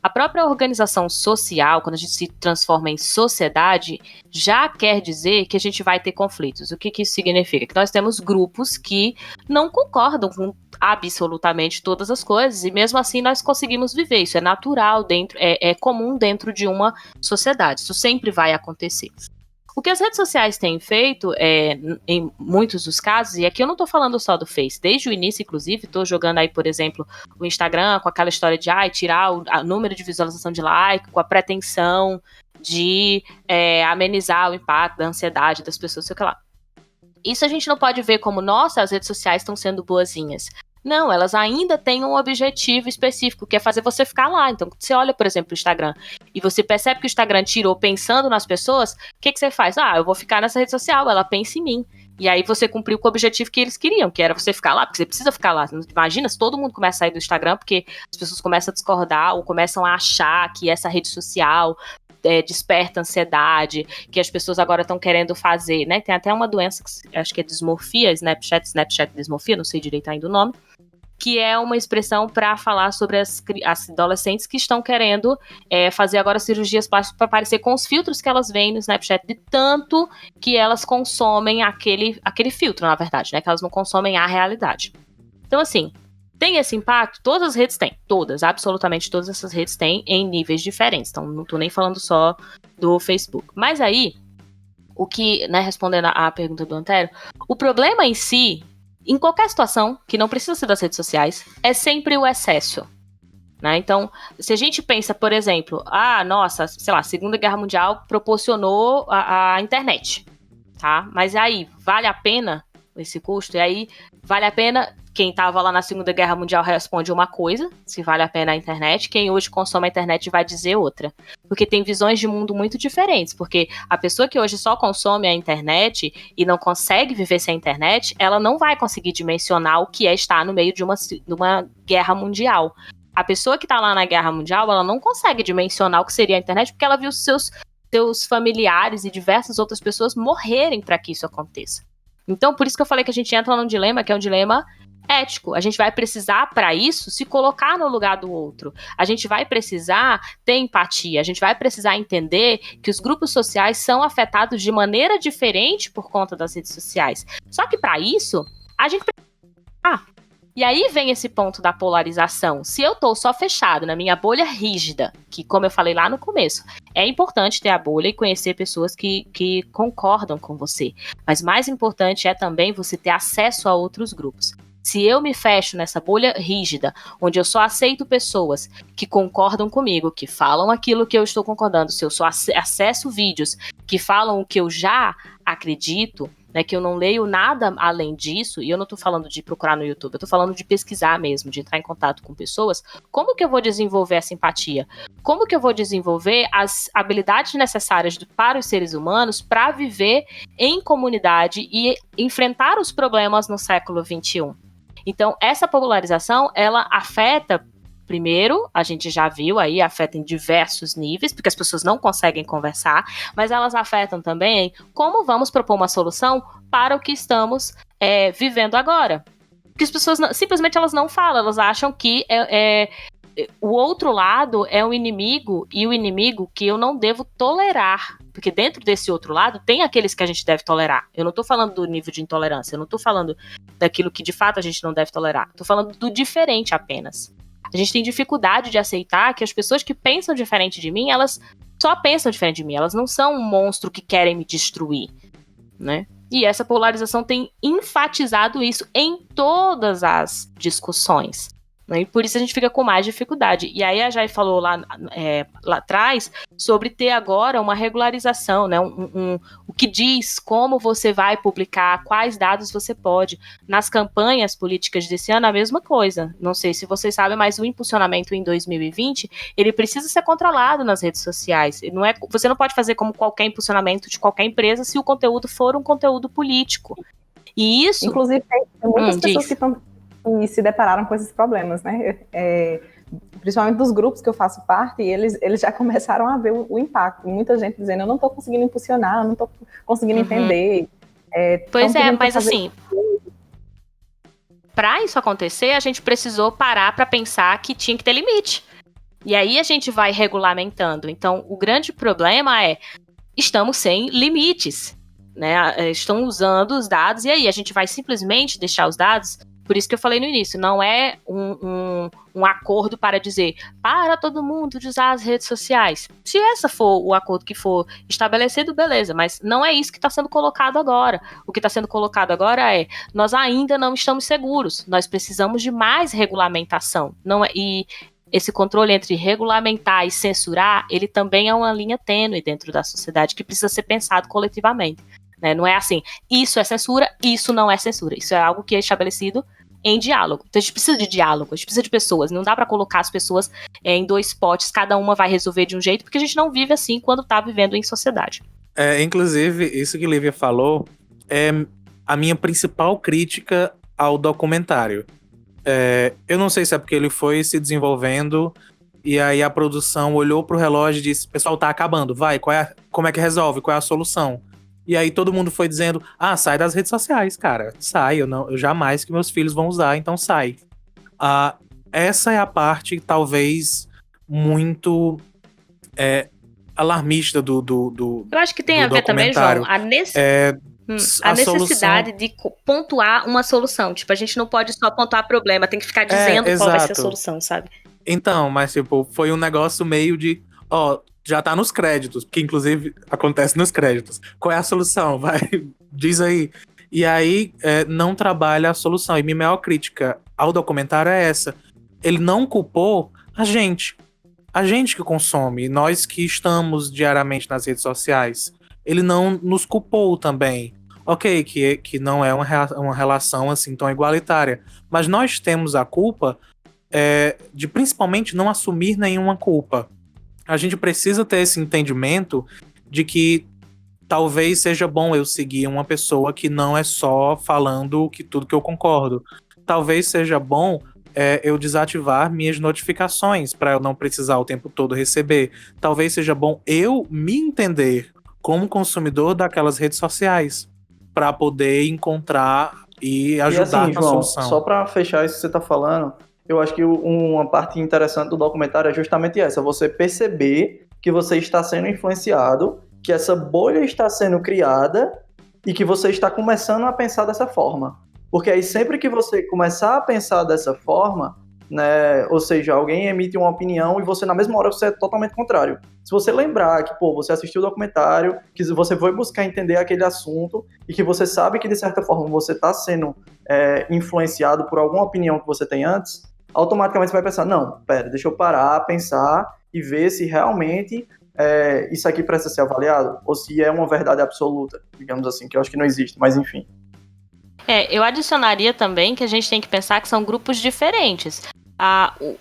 A própria organização social, quando a gente se transforma em sociedade, já quer dizer que a gente vai ter conflitos. O que isso significa? Que nós temos grupos que não concordam com absolutamente todas as coisas, e mesmo assim nós conseguimos viver. Isso é natural, é comum dentro de uma sociedade. Isso sempre vai acontecer. O que as redes sociais têm feito, em muitos dos casos, e aqui eu não estou falando só do Face, desde o início, inclusive, estou jogando aí, por exemplo, o Instagram com aquela história de tirar o número de visualização de like, com a pretensão de amenizar o impacto da ansiedade das pessoas, sei lá. Isso a gente não pode ver como, nossa, as redes sociais estão sendo boazinhas. Não, elas ainda têm um objetivo específico, que é fazer você ficar lá. Então, quando você olha, por exemplo, o Instagram, e você percebe que o Instagram tirou pensando nas pessoas, o que você faz? Eu vou ficar nessa rede social, ela pensa em mim. E aí você cumpriu com o objetivo que eles queriam, que era você ficar lá, porque você precisa ficar lá. Imagina se todo mundo começa a sair do Instagram, porque as pessoas começam a discordar, ou começam a achar que essa rede social desperta ansiedade, que as pessoas agora estão querendo fazer, né? Tem até uma doença, que acho que é dismorfia, Snapchat dismorfia, não sei direito ainda o nome, que é uma expressão para falar sobre as adolescentes que estão querendo fazer agora cirurgias plásticas para parecer com os filtros que elas veem no Snapchat, de tanto que elas consomem aquele filtro, na verdade, né? Que elas não consomem a realidade. Então, assim, tem esse impacto? Todas as redes têm. Todas, absolutamente todas essas redes têm em níveis diferentes. Então, não estou nem falando só do Facebook. Mas aí, o que, né, respondendo à pergunta do Antero, o problema em si, em qualquer situação, que não precisa ser das redes sociais, é sempre o excesso. Né? Então, se a gente pensa, por exemplo, nossa, sei lá, a Segunda Guerra Mundial proporcionou a internet, tá? Mas aí, vale a pena esse custo? E aí, vale a pena... Quem estava lá na Segunda Guerra Mundial responde uma coisa, se vale a pena a internet. Quem hoje consome a internet vai dizer outra. Porque tem visões de mundo muito diferentes. Porque a pessoa que hoje só consome a internet e não consegue viver sem a internet, ela não vai conseguir dimensionar o que é estar no meio de uma guerra mundial. A pessoa que está lá na Guerra Mundial, ela não consegue dimensionar o que seria a internet, porque ela viu seus familiares e diversas outras pessoas morrerem para que isso aconteça. Então, por isso que eu falei que a gente entra num dilema, que é um dilema ético. A gente vai precisar, para isso, se colocar no lugar do outro. A gente vai precisar ter empatia. A gente vai precisar entender que os grupos sociais são afetados de maneira diferente por conta das redes sociais. Só que, para isso, a gente precisa... E aí vem esse ponto da polarização. Se eu tô só fechado na minha bolha rígida, que, como eu falei lá no começo, é importante ter a bolha e conhecer pessoas que concordam com você. Mas mais importante é também você ter acesso a outros grupos. Se eu me fecho nessa bolha rígida, onde eu só aceito pessoas que concordam comigo, que falam aquilo que eu estou concordando, se eu só acesso vídeos que falam o que eu já acredito, né, que eu não leio nada além disso, e eu não estou falando de procurar no YouTube, eu estou falando de pesquisar mesmo, de entrar em contato com pessoas, como que eu vou desenvolver essa empatia? Como que eu vou desenvolver as habilidades necessárias para os seres humanos para viver em comunidade e enfrentar os problemas no século XXI? Então, essa polarização, ela afeta, primeiro, a gente já viu aí, afeta em diversos níveis, porque as pessoas não conseguem conversar, mas elas afetam também como vamos propor uma solução para o que estamos vivendo agora. Porque as pessoas simplesmente elas não falam, elas acham que o outro lado é um inimigo, e o inimigo que eu não devo tolerar. Porque dentro desse outro lado tem aqueles que a gente deve tolerar. Eu não tô falando do nível de intolerância, eu não tô falando daquilo que de fato a gente não deve tolerar. Tô falando do diferente apenas. A gente tem dificuldade de aceitar que as pessoas que pensam diferente de mim, elas só pensam diferente de mim. Elas não são um monstro que querem me destruir, né? E essa polarização tem enfatizado isso em todas as discussões. E por isso a gente fica com mais dificuldade. E aí a Jai falou lá atrás sobre ter agora uma regularização, né? O que diz como você vai publicar, quais dados você pode. Nas campanhas políticas desse ano, a mesma coisa. Não sei se vocês sabem, mas o impulsionamento em 2020, ele precisa ser controlado nas redes sociais. Você não pode fazer como qualquer impulsionamento de qualquer empresa se o conteúdo for um conteúdo político. E isso... Inclusive, tem muitas pessoas que estão... e se depararam com esses problemas, né? Principalmente dos grupos que eu faço parte, eles já começaram a ver o impacto. Muita gente dizendo, eu não estou conseguindo impulsionar, eu não estou conseguindo entender. Pois é, mas assim, para isso acontecer, a gente precisou parar para pensar que tinha que ter limite. E aí a gente vai regulamentando. Então, o grande problema é, estamos sem limites, né? Estão usando os dados, e aí a gente vai simplesmente deixar os dados. Por isso que eu falei no início, não é um acordo para dizer, para todo mundo de usar as redes sociais. Se essa for o acordo que for estabelecido, beleza, mas não é isso que está sendo colocado agora. O que está sendo colocado agora é, nós ainda não estamos seguros, nós precisamos de mais regulamentação. E esse controle entre regulamentar e censurar, ele também é uma linha tênue dentro da sociedade que precisa ser pensado coletivamente. Né? Não é assim, isso é censura, isso não é censura. Isso é algo que é estabelecido em diálogo. Então a gente precisa de diálogo, a gente precisa de pessoas. Não dá para colocar as pessoas em dois potes, cada uma vai resolver de um jeito, porque a gente não vive assim quando tá vivendo em sociedade. Inclusive, isso que Lívia falou é a minha principal crítica ao documentário. Eu não sei se é porque ele foi se desenvolvendo e aí a produção olhou pro relógio e disse, pessoal, tá acabando, vai, como é que resolve, qual é a solução? E aí todo mundo foi dizendo, sai das redes sociais, cara, sai, eu jamais que meus filhos vão usar, então sai. Essa é a parte, talvez, muito alarmista do Eu acho que tem a ver também, João, a necessidade de pontuar uma solução. Tipo, a gente não pode só pontuar problema, tem que ficar dizendo qual vai ser a solução, sabe? Então, mas tipo, foi um negócio meio de, já tá nos créditos, que inclusive acontece nos créditos. Qual é a solução? Vai, diz aí. E aí, não trabalha a solução. E minha maior crítica ao documentário é essa. Ele não culpou a gente. A gente que consome, nós que estamos diariamente nas redes sociais. Ele não nos culpou também. Ok, que não é uma relação assim tão igualitária. Mas nós temos a culpa de principalmente não assumir nenhuma culpa. A gente precisa ter esse entendimento de que talvez seja bom eu seguir uma pessoa que não é só falando tudo que eu concordo. Talvez seja bom eu desativar minhas notificações para eu não precisar o tempo todo receber. Talvez seja bom eu me entender como consumidor daquelas redes sociais para poder encontrar e ajudar assim, na João, solução. Só para fechar isso que você está falando, eu acho que uma parte interessante do documentário é justamente essa, você perceber que você está sendo influenciado, que essa bolha está sendo criada e que você está começando a pensar dessa forma. Porque aí sempre que você começar a pensar dessa forma, né, ou seja, alguém emite uma opinião e você na mesma hora você é totalmente contrário. Se você lembrar que, você assistiu o documentário, que você foi buscar entender aquele assunto e que você sabe que de certa forma você está sendo influenciado por alguma opinião que você tem antes, automaticamente você vai pensar, não, pera, deixa eu parar, pensar e ver se realmente isso aqui precisa ser avaliado ou se é uma verdade absoluta, digamos assim, que eu acho que não existe, mas enfim. Eu adicionaria também que a gente tem que pensar que são grupos diferentes.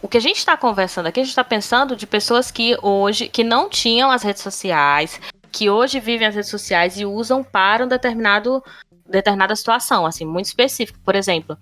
O que a gente está conversando aqui, a gente está pensando de pessoas que hoje, que não tinham as redes sociais, que hoje vivem as redes sociais e usam para determinada situação, assim, muito específico. Por exemplo,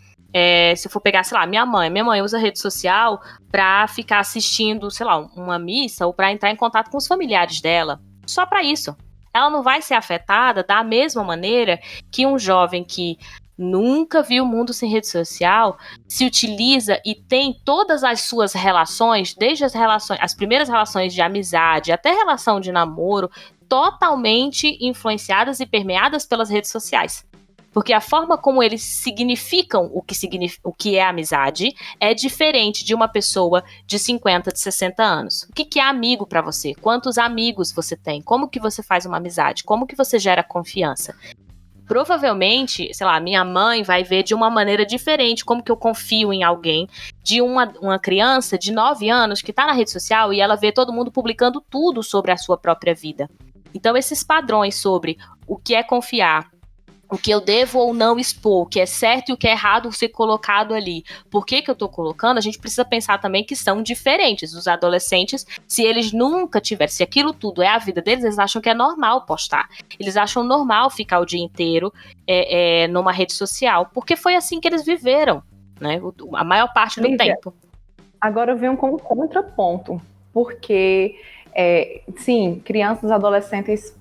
se eu for pegar, sei lá, minha mãe usa rede social para ficar assistindo, sei lá, uma missa ou para entrar em contato com os familiares dela. Só para isso. Ela não vai ser afetada da mesma maneira que um jovem que nunca viu o mundo sem rede social se utiliza e tem todas as suas relações, desde as primeiras relações de amizade até relação de namoro, totalmente influenciadas e permeadas pelas redes sociais. Porque a forma como eles significam o que é amizade é diferente de uma pessoa de 50, de 60 anos. O que é amigo para você? Quantos amigos você tem? Como que você faz uma amizade? Como que você gera confiança? Provavelmente, sei lá, minha mãe vai ver de uma maneira diferente como que eu confio em alguém, de uma criança de 9 anos que tá na rede social e ela vê todo mundo publicando tudo sobre a sua própria vida. Então, esses padrões sobre o que é confiar, o que eu devo ou não expor, o que é certo e o que é errado ser colocado ali. Por que eu tô colocando? A gente precisa pensar também que são diferentes. Os adolescentes, se eles nunca tiverem, se aquilo tudo é a vida deles, eles acham que é normal postar. Eles acham normal ficar o dia inteiro numa rede social, porque foi assim que eles viveram, né? A maior parte do tempo. Agora eu venho com um contraponto, porque, sim, crianças e adolescentes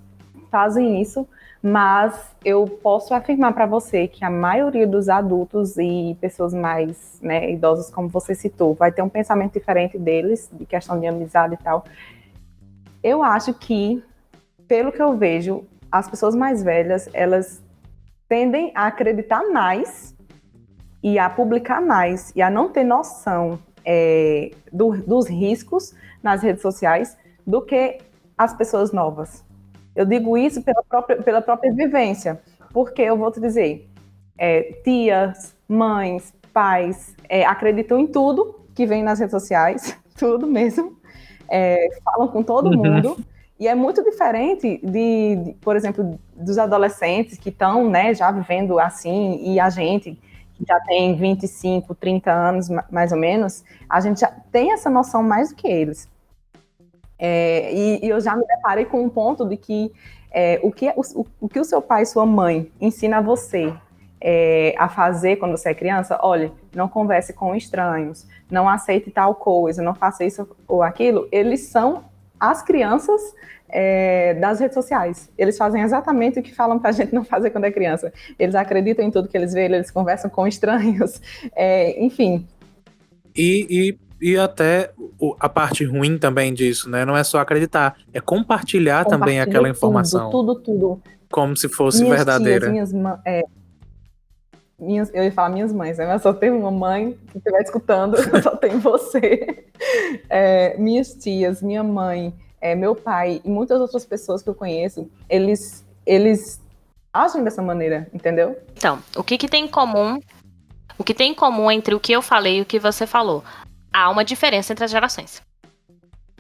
fazem isso, mas eu posso afirmar para você que a maioria dos adultos e pessoas mais, né, idosas, como você citou, vai ter um pensamento diferente deles, de questão de amizade e tal. Eu acho que, pelo que eu vejo, as pessoas mais velhas, elas tendem a acreditar mais e a publicar mais e a não ter noção dos riscos nas redes sociais do que as pessoas novas. Eu digo isso pela própria vivência, porque eu vou te dizer, tias, mães, pais acreditam em tudo que vem nas redes sociais, tudo mesmo, falam com todo mundo, e é muito diferente por exemplo, dos adolescentes que estão, né, já vivendo assim, e a gente que já tem 25, 30 anos, mais ou menos, a gente já tem essa noção mais do que eles. E eu já me deparei com um ponto de que o que o seu pai e sua mãe ensina a você a fazer quando você é criança, olha, não converse com estranhos, não aceite tal coisa, não faça isso ou aquilo, eles são as crianças das redes sociais. Eles fazem exatamente o que falam pra gente não fazer quando é criança. Eles acreditam em tudo que eles veem, eles conversam com estranhos, enfim. E até a parte ruim também disso, né? Não é só acreditar, é compartilhar também aquela informação. Tudo. Como se fosse minhas verdadeira. Tias, eu ia falar minhas mães, né? Mas só tenho uma mãe que estiver escutando, só tem você. Minhas tias, minha mãe, meu pai e muitas outras pessoas que eu conheço, eles agem dessa maneira, entendeu? Então, o que tem em comum? O que tem em comum entre o que eu falei e o que você falou? Há uma diferença entre as gerações.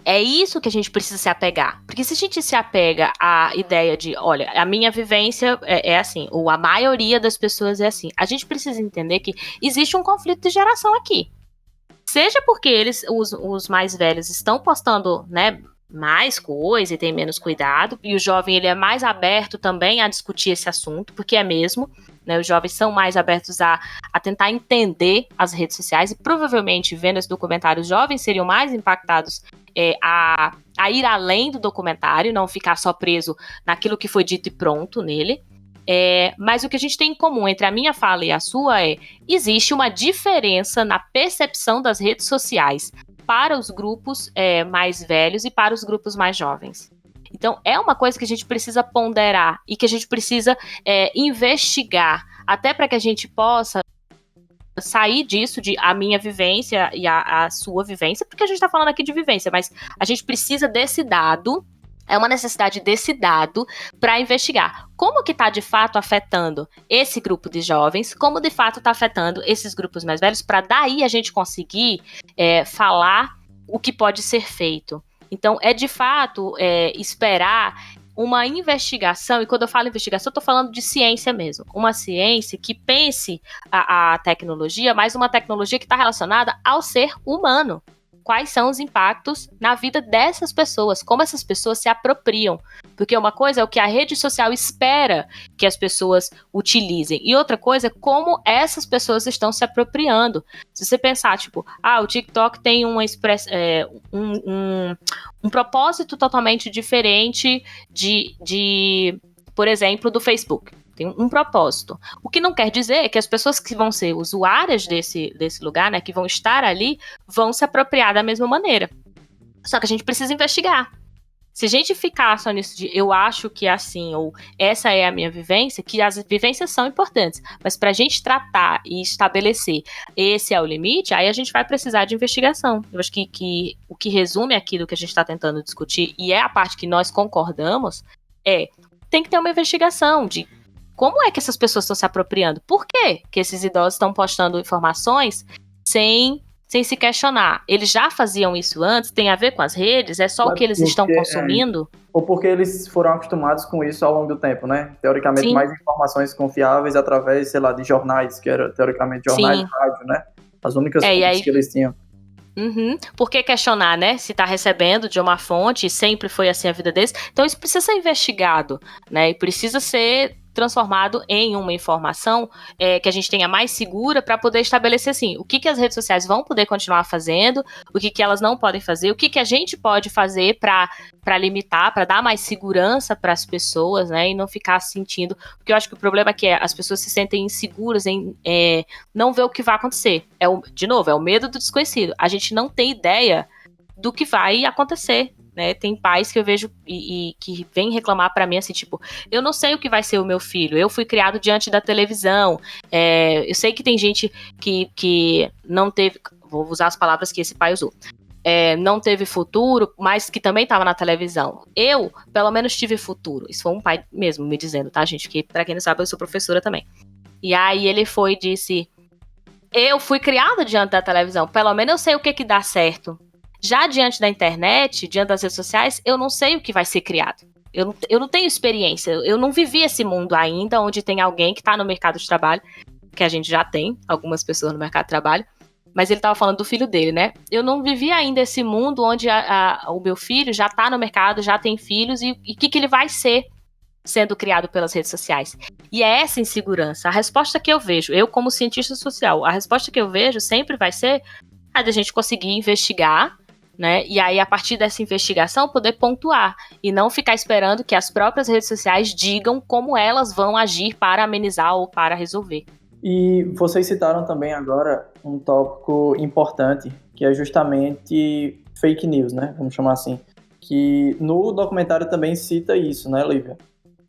É isso que a gente precisa se apegar. Porque se a gente se apega à ideia de, olha, a minha vivência é assim, ou a maioria das pessoas é assim, a gente precisa entender que existe um conflito de geração aqui. Seja porque os mais velhos, estão postando, né, mais coisa e tem menos cuidado, e o jovem ele é mais aberto também a discutir esse assunto, porque é mesmo, né, os jovens são mais abertos a tentar entender as redes sociais, e provavelmente, vendo esse documentário, os jovens seriam mais impactados a ir além do documentário, não ficar só preso naquilo que foi dito e pronto nele. Mas o que a gente tem em comum entre a minha fala e a sua existe uma diferença na percepção das redes sociais para os grupos mais velhos e para os grupos mais jovens. Então, é uma coisa que a gente precisa ponderar e que a gente precisa investigar, até para que a gente possa sair disso, de a minha vivência e a sua vivência, porque a gente está falando aqui de vivência, mas a gente precisa desse dado, é uma necessidade desse dado para investigar como que está de fato afetando esse grupo de jovens, como de fato está afetando esses grupos mais velhos, para daí a gente conseguir falar o que pode ser feito. Então, de fato esperar uma investigação, e quando eu falo investigação, eu estou falando de ciência mesmo, uma ciência que pense a tecnologia, mas uma tecnologia que está relacionada ao ser humano. Quais são os impactos na vida dessas pessoas, como essas pessoas se apropriam. Porque uma coisa é o que a rede social espera que as pessoas utilizem, e outra coisa é como essas pessoas estão se apropriando. Se você pensar, tipo, o TikTok tem um propósito totalmente diferente por exemplo, do Facebook. Tem um propósito. O que não quer dizer que as pessoas que vão ser usuárias desse lugar, né, que vão estar ali, vão se apropriar da mesma maneira. Só que a gente precisa investigar. Se a gente ficar só nisso de eu acho que é assim, ou essa é a minha vivência, que as vivências são importantes, mas para a gente tratar e estabelecer esse é o limite, aí a gente vai precisar de investigação. Eu acho que o que resume aquilo que a gente está tentando discutir, e é a parte que nós concordamos, tem que ter uma investigação de como é que essas pessoas estão se apropriando? Por que esses idosos estão postando informações sem se questionar? Eles já faziam isso antes? Tem a ver com as redes? É só o que eles estão consumindo? Ou porque eles foram acostumados com isso ao longo do tempo, né? Teoricamente, mais informações confiáveis através, sei lá, de jornais, que era teoricamente jornais de rádio, né? As únicas fontes que eles tinham. Por que questionar, né? Se está recebendo de uma fonte, sempre foi assim a vida deles. Então isso precisa ser investigado, né? E precisa ser transformado em uma informação que a gente tenha mais segura para poder estabelecer, assim, o que as redes sociais vão poder continuar fazendo, o que elas não podem fazer, o que a gente pode fazer para limitar, para dar mais segurança para as pessoas, né, e não ficar sentindo, porque eu acho que o problema é que as pessoas se sentem inseguras em não ver o que vai acontecer. De novo, é o medo do desconhecido. A gente não tem ideia do que vai acontecer, né? Tem pais que eu vejo e que vêm reclamar pra mim assim, tipo, eu não sei o que vai ser o meu filho, eu fui criado diante da televisão, eu sei que tem gente que não teve, vou usar as palavras que esse pai usou, não teve futuro, mas que também estava na televisão. Eu, pelo menos, tive futuro. Isso foi um pai mesmo me dizendo, tá, gente? Que, pra quem não sabe, eu sou professora também. E aí ele foi e disse, eu fui criada diante da televisão, pelo menos eu sei o que dá certo. Já diante da internet, diante das redes sociais, eu não sei o que vai ser criado. Eu não tenho experiência, eu não vivi esse mundo ainda, onde tem alguém que está no mercado de trabalho, que a gente já tem, algumas pessoas no mercado de trabalho, mas ele estava falando do filho dele, né? Eu não vivi ainda esse mundo onde o meu filho já está no mercado, já tem filhos, e o que ele vai ser sendo criado pelas redes sociais. E é essa insegurança. A resposta que eu vejo, eu como cientista social, a resposta que eu vejo sempre vai ser a da gente conseguir investigar, né? E aí, a partir dessa investigação, poder pontuar e não ficar esperando que as próprias redes sociais digam como elas vão agir para amenizar ou para resolver. E vocês citaram também agora um tópico importante, que é justamente fake news, né? Vamos chamar assim. Que no documentário também cita isso, né, Lívia?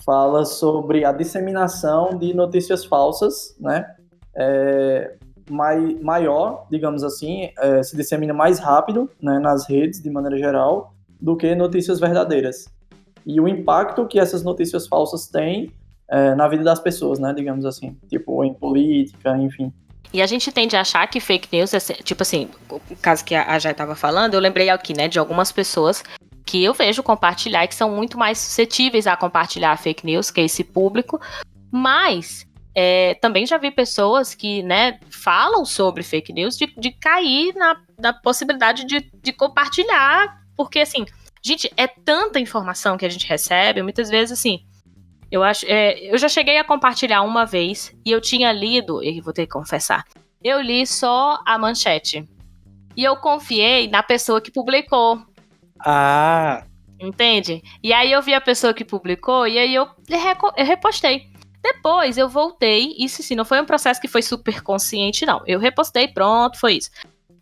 Fala sobre a disseminação de notícias falsas, né? Maior, digamos assim, se dissemina mais rápido, né, nas redes, de maneira geral, do que notícias verdadeiras. E o impacto que essas notícias falsas têm na vida das pessoas, né, digamos assim, tipo, em política, enfim. E a gente tende a achar que fake news é, tipo assim, o caso que a Jai estava falando, eu lembrei aqui, né, de algumas pessoas que eu vejo compartilhar e que são muito mais suscetíveis a compartilhar fake news, que é esse público, mas também já vi pessoas que, né, falam sobre fake news de cair na possibilidade de compartilhar, porque, assim, gente, é tanta informação que a gente recebe, muitas vezes, assim, eu já cheguei a compartilhar uma vez e eu tinha lido, e vou ter que confessar, eu li só a manchete e eu confiei na pessoa que publicou. Ah! Entende? E aí eu vi a pessoa que publicou e aí eu repostei. Depois eu voltei, isso sim, não foi um processo que foi super consciente, não. Eu repostei, pronto, foi isso.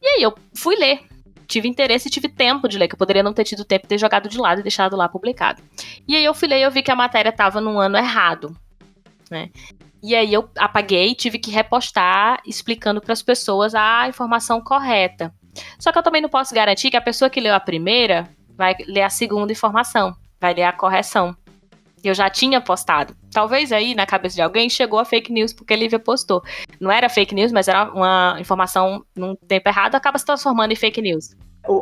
E aí eu fui ler. Tive interesse e tive tempo de ler, que eu poderia não ter tido tempo de ter jogado de lado e deixado lá publicado. E aí eu fui ler e eu vi que a matéria estava no ano errado, né? E aí eu apaguei, tive que repostar, explicando para as pessoas a informação correta. Só que eu também não posso garantir que a pessoa que leu a primeira vai ler a segunda informação, vai ler a correção. Eu já tinha postado. Talvez aí, na cabeça de alguém, chegou a fake news porque a Lívia postou. Não era fake news, mas era uma informação num tempo errado, acaba se transformando em fake news.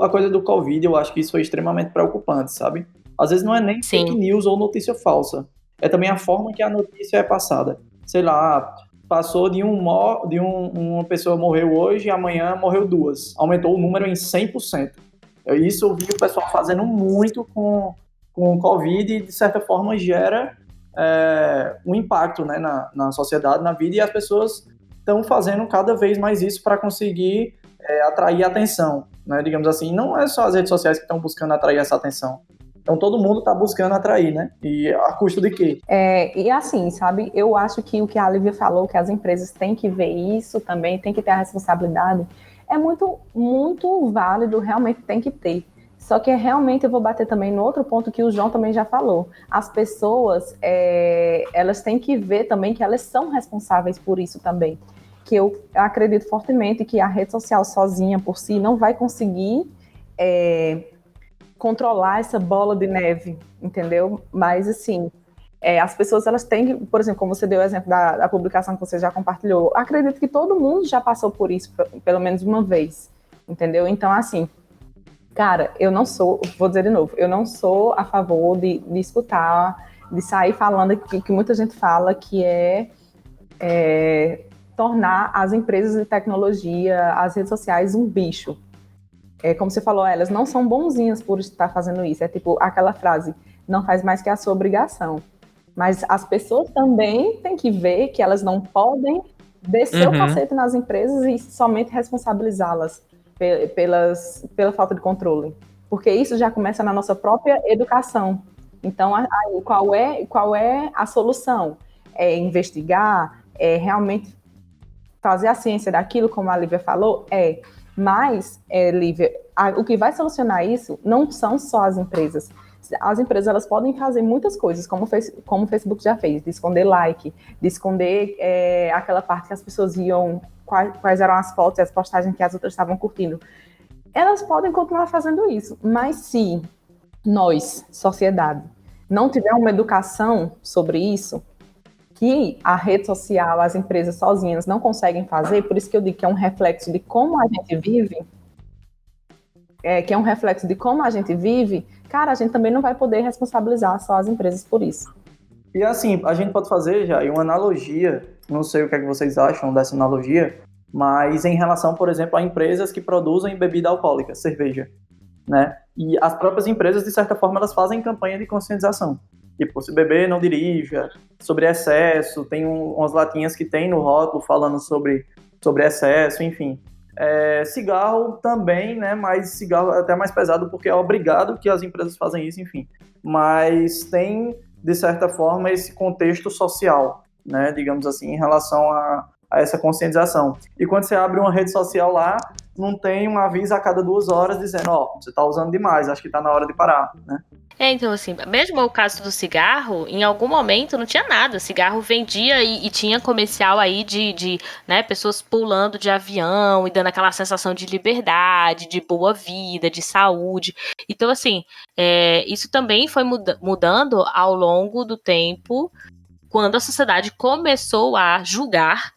A coisa do Covid, eu acho que isso foi extremamente preocupante, sabe? Às vezes não é nem Sim. fake news ou notícia falsa. É também a forma que a notícia é passada. Sei lá, passou uma pessoa morreu hoje e amanhã morreu 2. Aumentou o número em 100%. Isso eu vi o pessoal fazendo muito com o Covid e, de certa forma, gera um impacto, né, na sociedade, na vida, e as pessoas estão fazendo cada vez mais isso para conseguir atrair atenção, né, digamos assim. Não é só as redes sociais que estão buscando atrair essa atenção. Então, todo mundo está buscando atrair, né? E a custo de quê? E assim, sabe, eu acho que o que a Lívia falou, que as empresas têm que ver isso também, têm que ter a responsabilidade, é muito, muito válido, realmente tem que ter. Só que realmente eu vou bater também no outro ponto que o João também já falou. As pessoas, elas têm que ver também que elas são responsáveis por isso também. Que eu acredito fortemente que a rede social sozinha, por si, não vai conseguir controlar essa bola de neve, entendeu? Mas, assim, as pessoas, elas têm que, por exemplo, como você deu o exemplo da publicação que você já compartilhou, acredito que todo mundo já passou por isso, pelo menos uma vez, entendeu? Então, assim, cara, eu não sou, vou dizer de novo, eu não sou a favor de escutar, de sair falando que muita gente fala que tornar as empresas de tecnologia, as redes sociais, um bicho. Como você falou, elas não são bonzinhas por estar fazendo isso. É tipo aquela frase, não faz mais que a sua obrigação. Mas as pessoas também têm que ver que elas não podem descer o cacete nas empresas e somente responsabilizá-las pela falta de controle. Porque isso já começa na nossa própria educação. Então, aí, qual é a solução? É investigar? É realmente fazer a ciência daquilo, como a Lívia falou? Mas, Lívia, o que vai solucionar isso não são só as empresas. As empresas elas podem fazer muitas coisas, como o Facebook já fez, de esconder like, de esconder aquela parte que as pessoas viam, quais eram as fotos e as postagens que as outras estavam curtindo. Elas podem continuar fazendo isso, mas se nós, sociedade, não tiver uma educação sobre isso, que a rede social, as empresas sozinhas não conseguem fazer, por isso que eu digo que é um reflexo de como a gente vive, cara, a gente também não vai poder responsabilizar só as empresas por isso. E assim, a gente pode fazer já uma analogia, não sei o que é que vocês acham dessa analogia, mas em relação, por exemplo, a empresas que produzem bebida alcoólica, cerveja, né? E as próprias empresas, de certa forma, elas fazem campanha de conscientização. Tipo, se beber, não dirija, sobre excesso, tem umas latinhas que tem no rótulo falando sobre excesso, enfim. Cigarro também, né? Mas cigarro é até mais pesado porque é obrigado que as empresas fazem isso, enfim. Mas tem, de certa forma, esse contexto social, né? Digamos assim, em relação a essa conscientização. E quando você abre uma rede social lá, não tem um aviso a cada 2 horas dizendo, você está usando demais, acho que está na hora de parar, né? Então, assim, mesmo o caso do cigarro, em algum momento não tinha nada. Cigarro vendia e tinha comercial aí de né, pessoas pulando de avião e dando aquela sensação de liberdade, de boa vida, de saúde. Então, assim, isso também foi mudando ao longo do tempo, quando a sociedade começou a julgar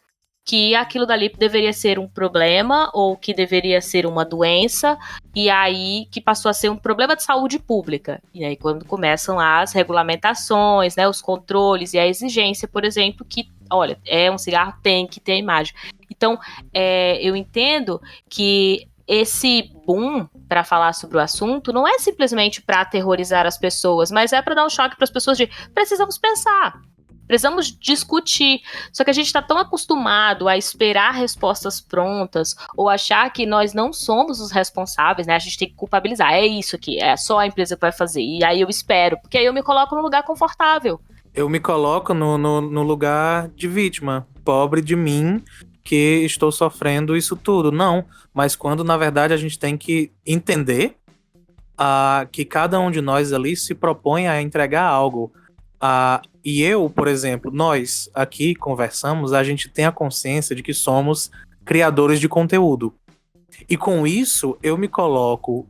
que aquilo dali deveria ser um problema ou que deveria ser uma doença, e aí que passou a ser um problema de saúde pública. E aí quando começam as regulamentações, né, os controles e a exigência, por exemplo, que, olha, um cigarro tem que ter a imagem. Então, eu entendo que esse boom para falar sobre o assunto não é simplesmente para aterrorizar as pessoas, mas é para dar um choque para as pessoas de precisamos pensar. Precisamos discutir, só que a gente está tão acostumado a esperar respostas prontas ou achar que nós não somos os responsáveis, né? A gente tem que culpabilizar, é isso aqui, é só a empresa que vai fazer, e aí eu espero, porque aí eu me coloco num lugar confortável. Eu me coloco no lugar de vítima, pobre de mim, que estou sofrendo isso tudo. Não, mas quando na verdade a gente tem que entender que cada um de nós ali se propõe a entregar algo. E eu, por exemplo, nós aqui conversamos, a gente tem a consciência de que somos criadores de conteúdo. E com isso, eu me coloco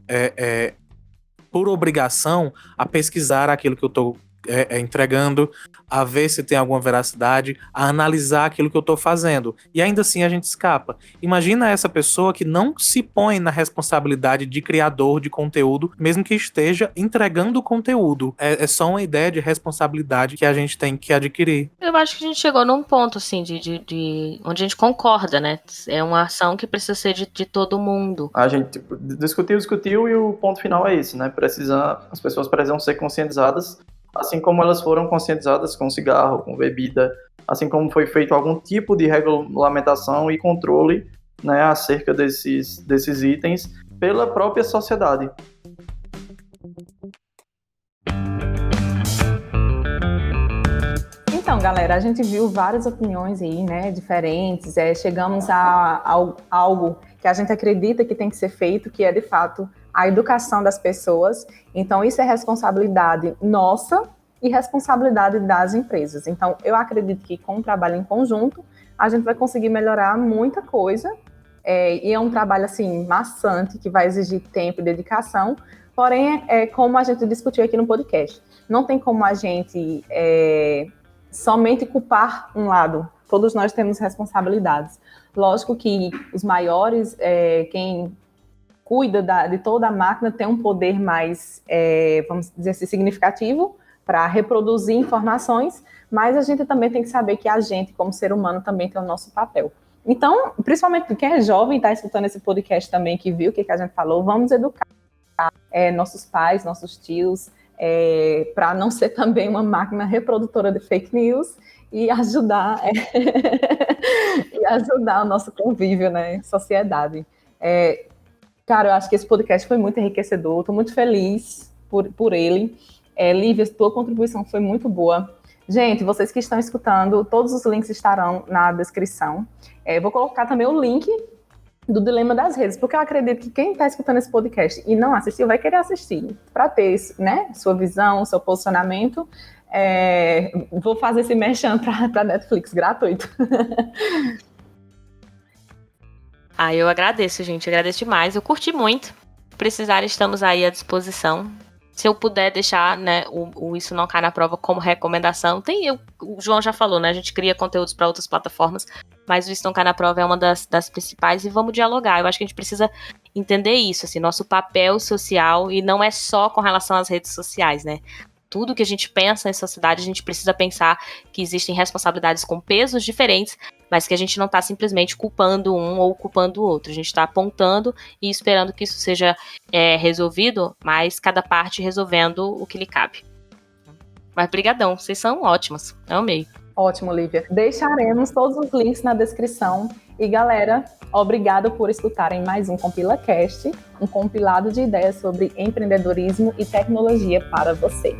por obrigação a pesquisar aquilo que eu estou entregando, a ver se tem alguma veracidade, a analisar aquilo que eu estou fazendo. E ainda assim a gente escapa. Imagina essa pessoa que não se põe na responsabilidade de criador de conteúdo, mesmo que esteja entregando conteúdo. É só uma ideia de responsabilidade que a gente tem que adquirir. Eu acho que a gente chegou num ponto, assim, de onde a gente concorda, né? É uma ação que precisa ser de todo mundo. A gente discutiu e o ponto final é esse, né? As pessoas precisam ser conscientizadas, assim como elas foram conscientizadas com cigarro, com bebida, assim como foi feito algum tipo de regulamentação e controle, né, acerca desses itens pela própria sociedade. Então, galera, a gente viu várias opiniões aí, né, diferentes, chegamos a algo que a gente acredita que tem que ser feito, que é, de fato, a educação das pessoas. Então, isso é responsabilidade nossa e responsabilidade das empresas. Então, eu acredito que com o trabalho em conjunto, a gente vai conseguir melhorar muita coisa, e é um trabalho, assim, maçante, que vai exigir tempo e dedicação, porém, como a gente discutiu aqui no podcast, não tem como a gente somente culpar um lado. Todos nós temos responsabilidades. Lógico que os maiores, quem cuida de toda a máquina, tem um poder mais, vamos dizer assim, significativo para reproduzir informações, mas a gente também tem que saber que a gente, como ser humano, também tem o nosso papel. Então, principalmente quem é jovem, está escutando esse podcast também, que viu o que a gente falou, vamos educar nossos pais, nossos tios, para não ser também uma máquina reprodutora de fake news e ajudar, e ajudar o nosso convívio, né, sociedade. Cara, eu acho que esse podcast foi muito enriquecedor, estou muito feliz por ele. Lívia, tua contribuição foi muito boa. Gente, vocês que estão escutando, todos os links estarão na descrição. Vou colocar também o link do Dilema das Redes, porque eu acredito que quem está escutando esse podcast e não assistiu vai querer assistir, para ter, né, sua visão, seu posicionamento. Vou fazer esse merchan para Netflix, gratuito. Eu agradeço, gente, agradeço demais, eu curti muito. Se precisar, estamos aí à disposição. Se eu puder deixar, né, o Isso Não Cai na Prova como recomendação, o João já falou, né, a gente cria conteúdos para outras plataformas, mas o Isso Não Cai na Prova é uma das principais e vamos dialogar. Eu acho que a gente precisa entender isso, assim, nosso papel social, e não é só com relação às redes sociais, né. Tudo que a gente pensa em sociedade, a gente precisa pensar que existem responsabilidades com pesos diferentes, mas que a gente não está simplesmente culpando um ou culpando o outro. A gente está apontando e esperando que isso seja resolvido, mas cada parte resolvendo o que lhe cabe. Mas brigadão, vocês são ótimos. Eu amei. Ótimo, Lívia. Deixaremos todos os links na descrição. E galera, obrigado por escutarem mais um CompilaCast, um compilado de ideias sobre empreendedorismo e tecnologia para vocês.